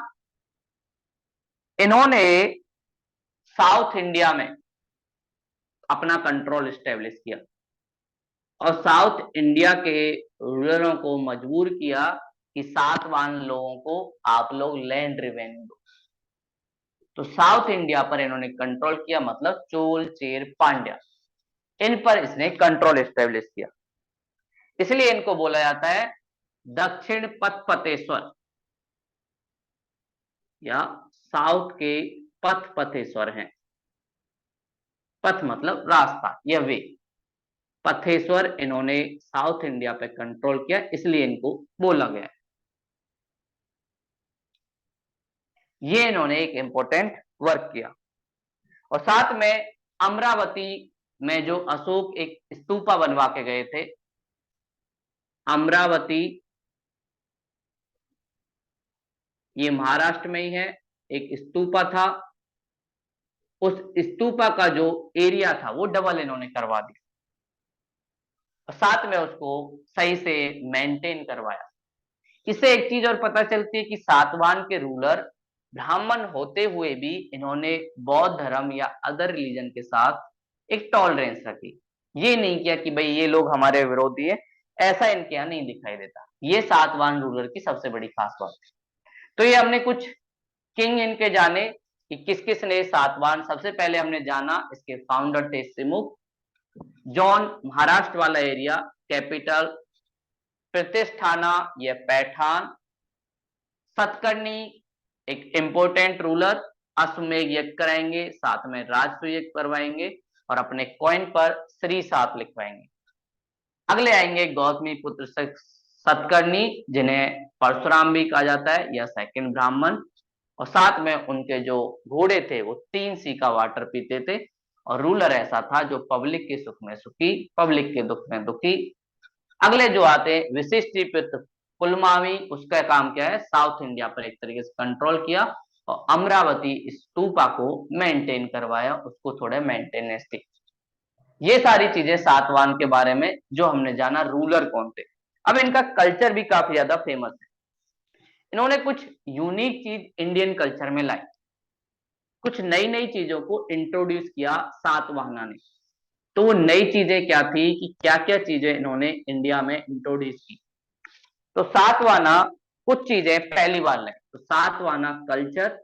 इन्होंने साउथ इंडिया में अपना कंट्रोल स्टेब्लिश किया और साउथ इंडिया के रूलरों को मजबूर किया कि सातवाहन लोगों को आप लोग लैंड रिवेन्यू दो। तो साउथ इंडिया पर इन्होंने कंट्रोल किया, मतलब चोल चेर पांड्या, इन पर इसने कंट्रोल स्टेब्लिश किया। इसलिए इनको बोला जाता है दक्षिण पथपथेश्वर या साउथ के पथपथेश्वर हैं। पथ मतलब रास्ता या वे, पथेश्वर, इन्होंने साउथ इंडिया पे कंट्रोल किया इसलिए इनको बोला गया। ये इन्होंने एक इंपॉर्टेंट वर्क किया। और साथ में अमरावती में जो अशोक एक स्तूपा बनवा के गए थे, अमरावती ये महाराष्ट्र में ही है, एक स्तूपा था, उस स्तूपा का जो एरिया था वो डबल इन्होंने करवा दिया और साथ में उसको सही से मेंटेन करवाया। इससे एक चीज और पता चलती है कि सातवाहन के रूलर ब्राह्मण होते हुए भी इन्होंने बौद्ध धर्म या अदर रिलीजन के साथ एक टॉलरेंस रखी, ये नहीं किया कि भाई ये लोग हमारे विरोधी है, ऐसा इनके यहाँ नहीं दिखाई देता। ये सातवाहन रूलर की सबसे बड़ी खास बात है। तो ये हमने कुछ किंग इनके जाने कि किस किस ने सातवाहन, सबसे पहले हमने जाना इसके फाउंडर थे सिमुक, जॉन महाराष्ट्र वाला एरिया, कैपिटल प्रतिष्ठाना या पैठान, सतकर्णी एक इंपोर्टेंट रूलर, अश्वमेध यज्ञ कराएंगे, साथ में राजसूय यज्ञ करवाएंगे और अपने कॉइन पर श्री 7 लिखवाएंगे। अगले आएंगे गौतमी पुत्र सतकर्णी, जिन्हें परशुराम भी कहा जाता है या सेकंड ब्राह्मण, और साथ में उनके जो घोड़े थे वो 3 सीका वाटर पीते थे और रूलर ऐसा था जो पब्लिक के सुख में सुखी, पब्लिक के दुख में दुखी। अगले जो आते हैं विशिष्ट पुलमावी, उसका काम क्या है, साउथ इंडिया पर एक तरीके से कंट्रोल किया और अमरावती स्तूपा को मेंटेन करवाया, उसको थोड़े मेंटेनेंस दी। ये सारी चीजें सातवाहन के बारे में जो हमने जाना, रूलर कौन थे। अब इनका कल्चर भी काफी ज्यादा फेमस है। इन्होंने कुछ यूनिक चीज इंडियन कल्चर में लाई, कुछ नई नई चीजों को इंट्रोड्यूस किया सातवाहना ने। तो वो नई चीजें क्या थी कि क्या क्या चीजें इन्होंने इंडिया में इंट्रोड्यूस की। तो सातवाहना कुछ चीजें पहली बार लाई। तो सातवाहना कल्चर,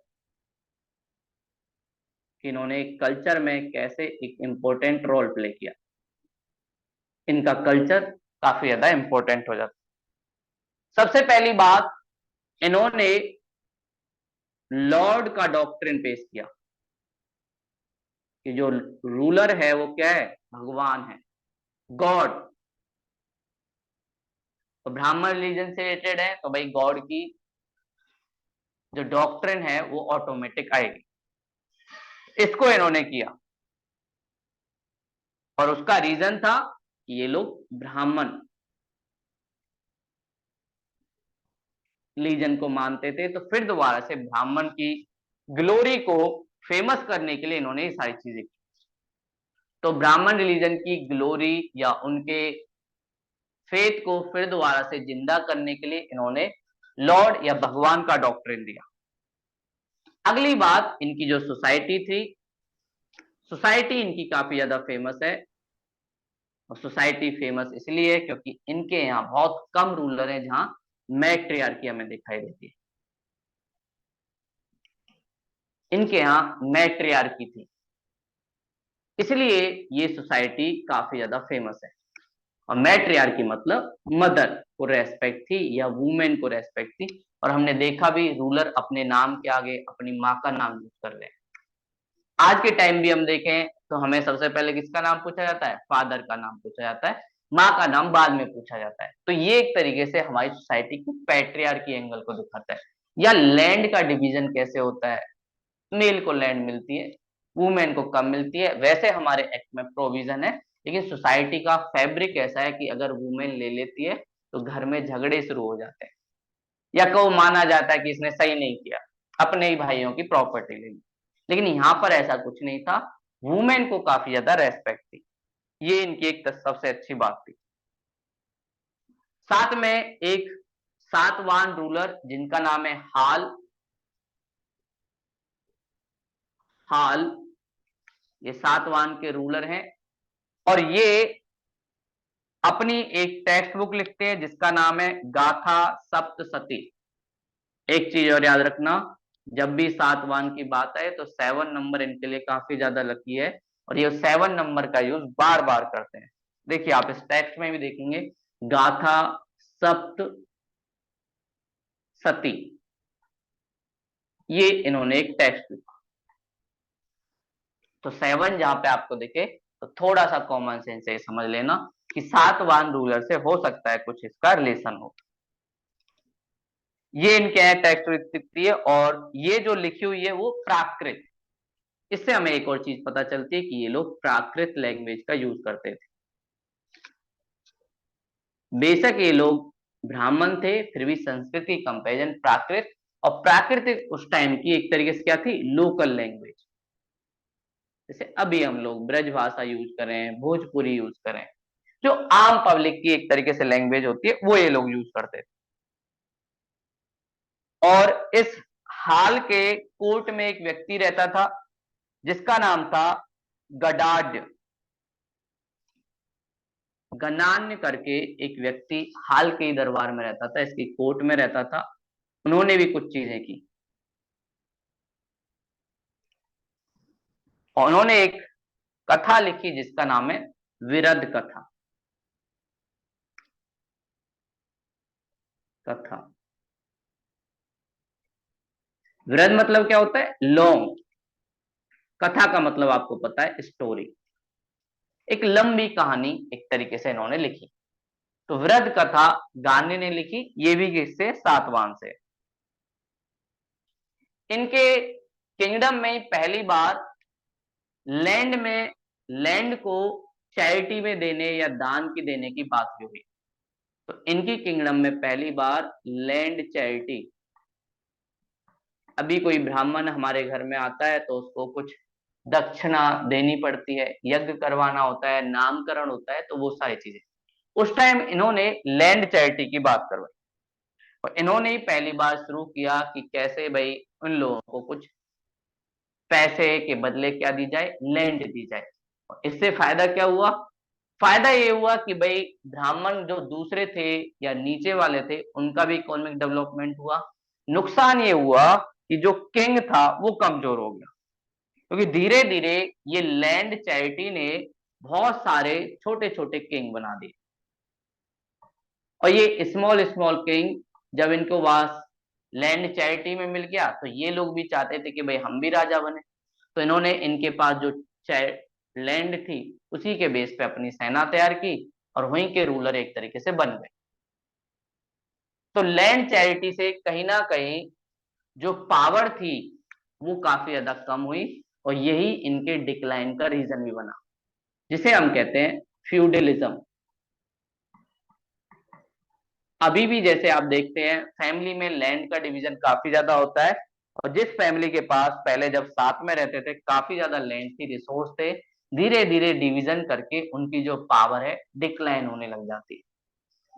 इन्होंने कल्चर में कैसे एक इंपॉर्टेंट रोल प्ले किया, इनका कल्चर काफी ज्यादा इंपॉर्टेंट हो जाता। सबसे पहली बात, इन्होंने लॉर्ड का डॉक्ट्रिन पेश किया कि जो रूलर है वो क्या है, भगवान है, गॉड। तो ब्राह्मण रिलीजन से रिलेटेड है तो भाई गॉड की जो डॉक्ट्रिन है वो ऑटोमेटिक आएगी, इसको इन्होंने किया। और उसका रीजन था कि ये लोग ब्राह्मण रिलीजन को मानते थे, तो फिर दोबारा से ब्राह्मण की ग्लोरी को फेमस करने के लिए इन्होंने ये सारी चीजें की। तो ब्राह्मण रिलीजन की ग्लोरी या उनके फेथ को फिर दोबारा से जिंदा करने के लिए इन्होंने लॉर्ड या भगवान का डॉक्ट्रिन दिया। अगली बात, इनकी जो सोसाइटी थी, सोसाइटी इनकी काफी ज्यादा फेमस है। और सोसाइटी फेमस इसलिए है क्योंकि इनके यहाँ बहुत कम रूलर हैं जहां मैट्रियार्की हमें दिखाई देती है। इनके यहाँ मैट्रियार्की थी, इसलिए ये सोसाइटी काफी ज्यादा फेमस है। और मैट्रियार्की मतलब मदर को रेस्पेक्ट थी या वुमेन को रेस्पेक्ट थी। और हमने देखा भी, रूलर अपने नाम के आगे अपनी माँ का नाम यूज कर रहे हैं। आज के टाइम भी हम देखें तो हमें सबसे पहले किसका नाम पूछा जाता है? फादर का नाम पूछा जाता है, माँ का नाम बाद में पूछा जाता है। तो ये एक तरीके से हमारी सोसाइटी की पैट्रियार्की एंगल को दिखाता है। या लैंड का डिवीजन कैसे होता है, मेल को लैंड मिलती है, वुमेन को कम मिलती है, वैसे हमारे एक्ट में प्रोविजन है। लेकिन सोसाइटी का फैब्रिक ऐसा है कि अगर वुमेन ले लेती है तो घर में झगड़े शुरू हो जाते हैं, या को माना जाता है कि इसने सही नहीं किया, अपने ही भाइयों की प्रॉपर्टी ले ली। लेकिन यहाँ पर ऐसा कुछ नहीं था, वुमेन को काफी ज्यादा रेस्पेक्ट थी। ये इनकी एक सबसे अच्छी बात थी। साथ में एक सातवान रूलर जिनका नाम है हाल। हाल ये सातवान के रूलर हैं और ये अपनी एक टेक्स्ट बुक लिखते हैं जिसका नाम है गाथा सप्तशती। एक चीज और याद रखना, जब भी सातवान की बात आए तो 7 नंबर इनके लिए काफी ज्यादा लकी है और ये 7 नंबर का यूज बार बार करते हैं। देखिए आप इस टेक्स्ट में भी देखेंगे, गाथा सप्तशती, ये इन्होंने एक टेक्स्ट लिखा। तो 7 जहां पे आपको दिखे तो थोड़ा सा कॉमन सेंस से समझ लेना कि सातवान रूलर से हो सकता है कुछ इसका रिलेशन हो। ये इनके यहाँ टेक्स्ट लिखती है और ये जो लिखी हुई है वो प्राकृत। इससे हमें एक और चीज पता चलती है कि ये लोग प्राकृत लैंग्वेज का यूज करते थे। बेशक ये लोग ब्राह्मण थे, फिर भी संस्कृत की कंपेरिजन प्राकृत, और प्राकृतिक उस टाइम की एक तरीके से क्या थी? Local language. जैसे अभी हम लोग ब्रज भाषा यूज करें, भोजपुरी यूज करें, जो आम पब्लिक की एक तरीके से लैंग्वेज होती है, वो ये लोग यूज करते थे। और इस हाल के कोर्ट में एक व्यक्ति रहता था जिसका नाम था गडाढ्य। गणान्य करके एक व्यक्ति हाल के दरबार में रहता था, इसकी कोर्ट में रहता था। उन्होंने भी कुछ चीजें की और उन्होंने एक कथा लिखी जिसका नाम है विरध कथा। कथा, विरध मतलब क्या होता है? लॉन्ग। कथा का मतलब आपको पता है, स्टोरी। एक लंबी कहानी एक तरीके से इन्होंने लिखी। तो वृद्ध कथा गांधी ने लिखी, ये भी किससे? सातवाहन से। इनके किंगडम में पहली बार लैंड को चैरिटी में देने या दान की देने की बात हुई। तो इनकी किंगडम में पहली बार लैंड चैरिटी। अभी कोई ब्राह्मण हमारे घर में आता है तो उसको कुछ दक्षिणा देनी पड़ती है, यज्ञ करवाना होता है, नामकरण होता है, तो वो सारी चीजें उस टाइम इन्होंने लैंड चैरिटी की बात करवाई। और इन्होंने ही पहली बार शुरू किया कि कैसे भाई उन लोगों को कुछ पैसे के बदले क्या दी जाए? लैंड दी जाए। और इससे फायदा क्या हुआ? फायदा ये हुआ कि भाई ब्राह्मण जो दूसरे थे या नीचे वाले थे उनका भी इकोनॉमिक डेवलपमेंट हुआ। नुकसान ये हुआ कि जो किंग था वो कमजोर हो गया, क्योंकि धीरे धीरे ये लैंड चैरिटी ने बहुत सारे छोटे छोटे किंग बना दिए। और ये स्मॉल स्मॉल किंग जब इनको वास लैंड चैरिटी में मिल गया तो ये लोग भी चाहते थे कि भाई हम भी राजा बने। तो इन्होंने इनके पास जो लैंड थी उसी के बेस पे अपनी सेना तैयार की और वहीं के रूलर एक तरीके से बन गए। तो लैंड चैरिटी से कहीं ना कहीं जो पावर थी वो काफी ज्यादा कम हुई और यही इनके डिक्लाइन का रीजन भी बना, जिसे हम कहते हैं फ्यूडलिज्म। अभी भी जैसे आप देखते हैं फैमिली में लैंड का डिवीजन काफी ज्यादा होता है, और जिस फैमिली के पास पहले जब साथ में रहते थे काफी ज्यादा लैंड थी, रिसोर्स थे, धीरे धीरे डिवीजन करके उनकी जो पावर है डिक्लाइन होने लग जाती है।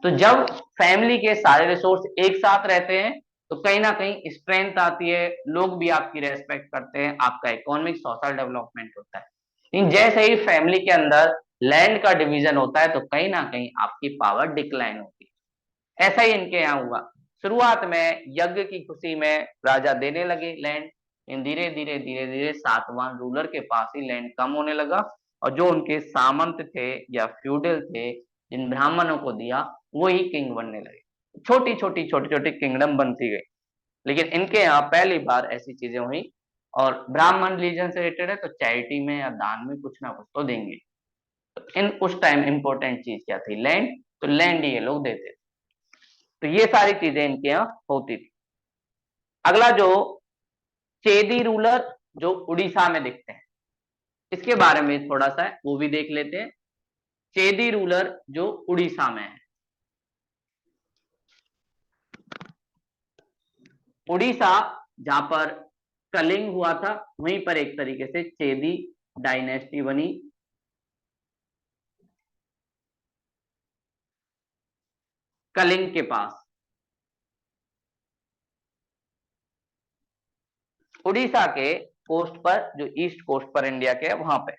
तो जब फैमिली के सारे रिसोर्स एक साथ रहते हैं तो कहीं ना कहीं स्ट्रेंथ आती है, लोग भी आपकी रेस्पेक्ट करते हैं, आपका इकोनॉमिक सोशल डेवलपमेंट होता है। लेकिन जैसे ही फैमिली के अंदर लैंड का डिवीजन होता है तो कहीं ना कहीं आपकी पावर डिक्लाइन होती है। ऐसा ही इनके यहाँ हुआ। शुरुआत में यज्ञ की खुशी में राजा देने लगे लैंड, लेकिन धीरे धीरे सातवां रूलर के पास ही लैंड कम होने लगा, और जो उनके सामंत थे या फ्यूडल थे जिन ब्राह्मणों को दिया वही किंग बनने लगे। छोटी छोटी किंगडम बनती गई। लेकिन इनके यहाँ पहली बार ऐसी चीजें हुई, और ब्राह्मण रिलीजन से रिलेटेड है तो चैरिटी में या दान में कुछ ना कुछ तो देंगे। तो इन उस टाइम इंपॉर्टेंट चीज क्या थी? लैंड। तो लैंड ये लोग देते थे। तो ये सारी चीजें इनके यहाँ होती थी। अगला जो चेदी रूलर जो उड़ीसा में दिखते हैं, इसके बारे में थोड़ा सा वो भी देख लेते हैं। चेदी रूलर जो उड़ीसा में है, उड़ीसा जहां पर कलिंग हुआ था वहीं पर एक तरीके से चेदी डायनेस्टी बनी। कलिंग के पास उड़ीसा के कोस्ट पर, जो ईस्ट कोस्ट पर इंडिया के है वहां पे।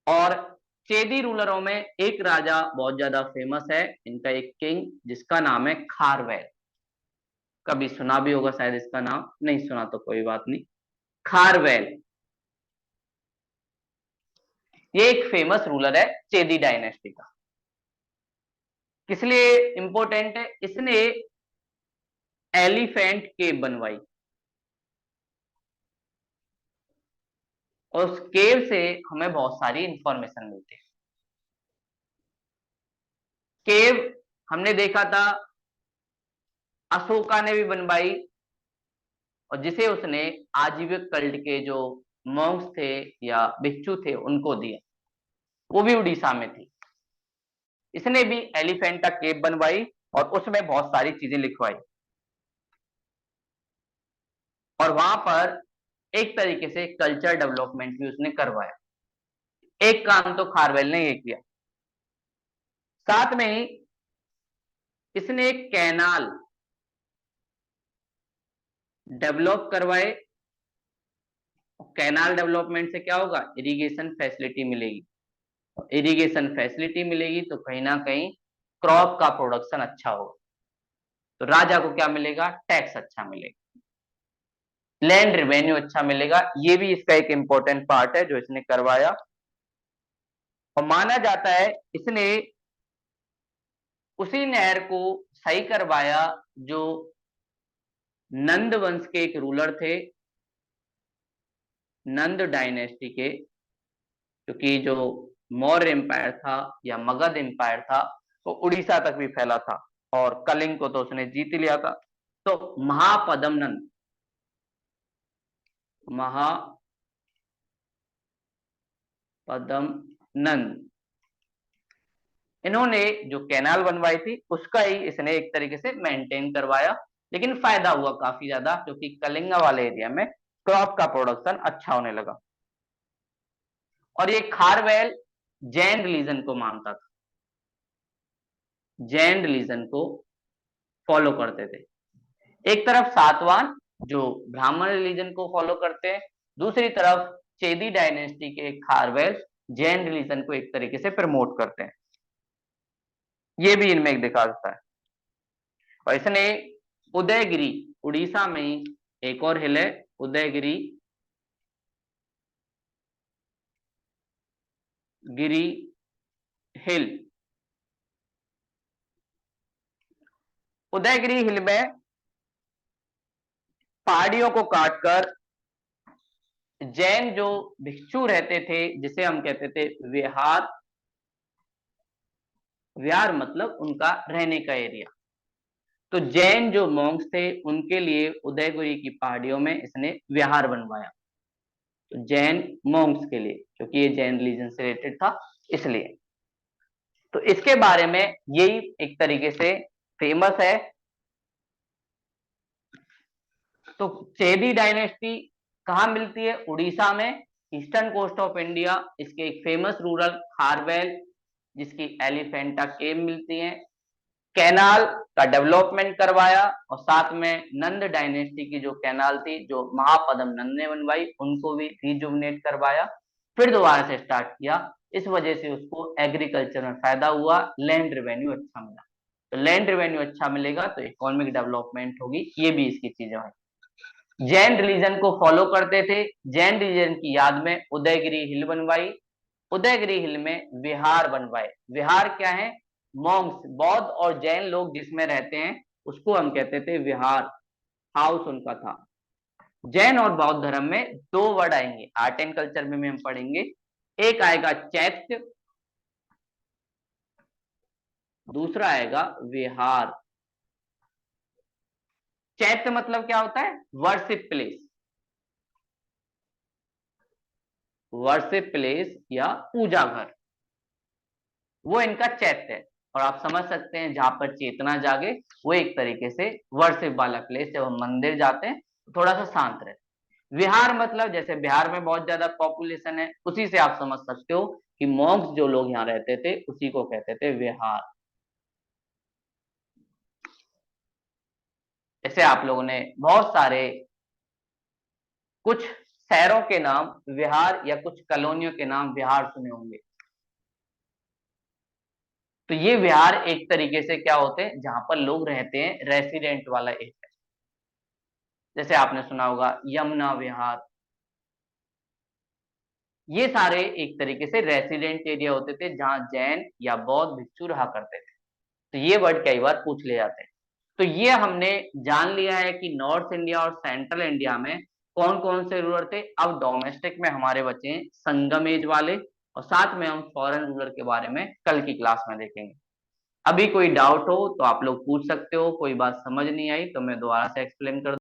और चेदी रूलरों में एक राजा बहुत ज्यादा फेमस है, इनका एक किंग जिसका नाम है खारवेल। कभी सुना भी होगा शायद इसका नाम, नहीं सुना तो कोई बात नहीं। खारवेल ये एक फेमस रूलर है चेदी डायनेस्टी का। किस लिए इंपॉर्टेंट है? इसने एलिफेंट केव बनवाई, और उस केव से हमें बहुत सारी इंफॉर्मेशन मिलती है। केव हमने देखा था अशोका ने भी बनवाई, और जिसे उसने आजीविक कल्ट के जो मॉन्क्स थे या भिक्षु थे उनको दिया, वो भी उड़ीसा में थी। इसने भी एलिफेंटा केव बनवाई और उसमें बहुत सारी चीजें लिखवाई, और वहां पर एक तरीके से कल्चर डेवलपमेंट भी उसने करवाया। एक काम तो खारवेल ने ये किया, साथ में ही इसने एक कैनाल डेवलप करवाए। कैनाल डेवलपमेंट से क्या होगा? इरिगेशन फैसिलिटी मिलेगी। इरिगेशन फैसिलिटी मिलेगी तो कहीं ना कहीं क्रॉप का प्रोडक्शन अच्छा होगा, तो राजा को क्या मिलेगा? टैक्स अच्छा मिलेगा, लैंड रेवेन्यू अच्छा मिलेगा। ये भी इसका एक इंपॉर्टेंट पार्ट है जो इसने करवाया। और माना जाता है इसने उसी नहर को सही करवाया जो नंद वंश के एक रूलर थे, नंद डायनेस्टी के, क्योंकि जो मौर्य एम्पायर था या मगध एम्पायर था वो उड़ीसा तक भी फैला था, और कलिंग को तो उसने जीत लिया था। तो महापद्म नंद, महापद्म नंद, इन्होंने जो कैनाल बनवाई थी उसका ही इसने एक तरीके से मेंटेन करवाया। लेकिन फायदा हुआ काफी ज्यादा, क्योंकि कलिंगा वाले एरिया में क्रॉप का प्रोडक्शन अच्छा होने लगा। और ये खारवेल जैन रिलीजन को मानता था, जैन रिलीजन को फॉलो करते थे। एक तरफ सातवान जो ब्राह्मण रिलीजन को फॉलो करते हैं, दूसरी तरफ चेदी डायनेस्टी के खारवेल जैन रिलीजन को एक तरीके से प्रमोट करते हैं। ये भी इनमें एक दिखा देता है। और इसने उदयगिरी, उड़ीसा में ही एक और हिल है उदयगिरी गिरी हिल। उदयगिरी हिल में पहाड़ियों को काटकर जैन जो भिक्षु रहते थे, जिसे हम कहते थे विहार, विहार मतलब उनका रहने का एरिया, तो जैन जो मॉन्क्स थे उनके लिए उदयगिरी की पहाड़ियों में इसने विहार बनवाया। तो जैन मॉन्क्स के लिए, क्योंकि ये जैन रिलीजन से रिलेटेड था इसलिए। तो इसके बारे में यही एक तरीके से फेमस है। तो चेदी डायनेस्टी कहाँ मिलती है? उड़ीसा में। ईस्टर्न कोस्ट ऑफ इंडिया, इसके एक फेमस रूरल खारवेल, जिसकी एलिफेंटा केव मिलती है। कैनाल का डेवलपमेंट करवाया और साथ में नंद डायनेस्टी की जो कैनाल थी, जो महापद्म नंद ने बनवाई, उनको भी रिजुवनेट करवाया, फिर दोबारा से स्टार्ट किया। इस वजह से उसको एग्रीकल्चर में फायदा हुआ, लैंड रेवेन्यू अच्छा मिला। तो लैंड रेवेन्यू अच्छा मिलेगा तो इकोनॉमिक डेवलपमेंट होगी, ये भी इसकी चीजें हैं। जैन रिलीजन को फॉलो करते थे, जैन रिलीजन की याद में उदयगिरी हिल बनवाई, उदयगिरी हिल में विहार बनवाए। विहार क्या है? मॉन्क्स, बौद्ध और जैन लोग जिसमें रहते हैं उसको हम कहते थे विहार, हाउस उनका था। जैन और बौद्ध धर्म में दो वर्ड आएंगे, आर्ट एंड कल्चर में हम पढ़ेंगे। एक आएगा चैत्य, दूसरा आएगा विहार। चैत्य मतलब क्या होता है? वर्शिप प्लेस, वर्शिप प्लेस या पूजा घर, वो इनका चैत्य है। और आप समझ सकते हैं जहां पर चेतना जागे, वो एक तरीके से वर्शिप वाला प्लेस। जब हम मंदिर जाते हैं तो थोड़ा सा शांत रहे। विहार मतलब जैसे बिहार में बहुत ज्यादा पॉपुलेशन है, उसी से आप समझ सकते हो कि मॉन्क्स जो लोग यहाँ रहते थे उसी को कहते थे विहार। ऐसे आप लोगों ने बहुत सारे कुछ शहरों के नाम विहार या कुछ कॉलोनियों के नाम विहार सुने होंगे। तो ये विहार एक तरीके से क्या होते हैं, जहां पर लोग रहते हैं, रेसिडेंट वाला एरिया। जैसे आपने सुना होगा यमुना विहार, ये सारे एक तरीके से रेसिडेंट एरिया होते थे जहां जैन या बौद्ध भिक्षु रहा करते थे। तो ये वर्ड कई बार पूछ ले जाते हैं। तो ये हमने जान लिया है कि नॉर्थ इंडिया और सेंट्रल इंडिया में कौन कौन से रूलर थे। अब डोमेस्टिक में हमारे बचे हैं संगम एज वाले, और साथ में हम फॉरेन रूलर के बारे में कल की क्लास में देखेंगे। अभी कोई डाउट हो तो आप लोग पूछ सकते हो, कोई बात समझ नहीं आई तो मैं दोबारा से एक्सप्लेन कर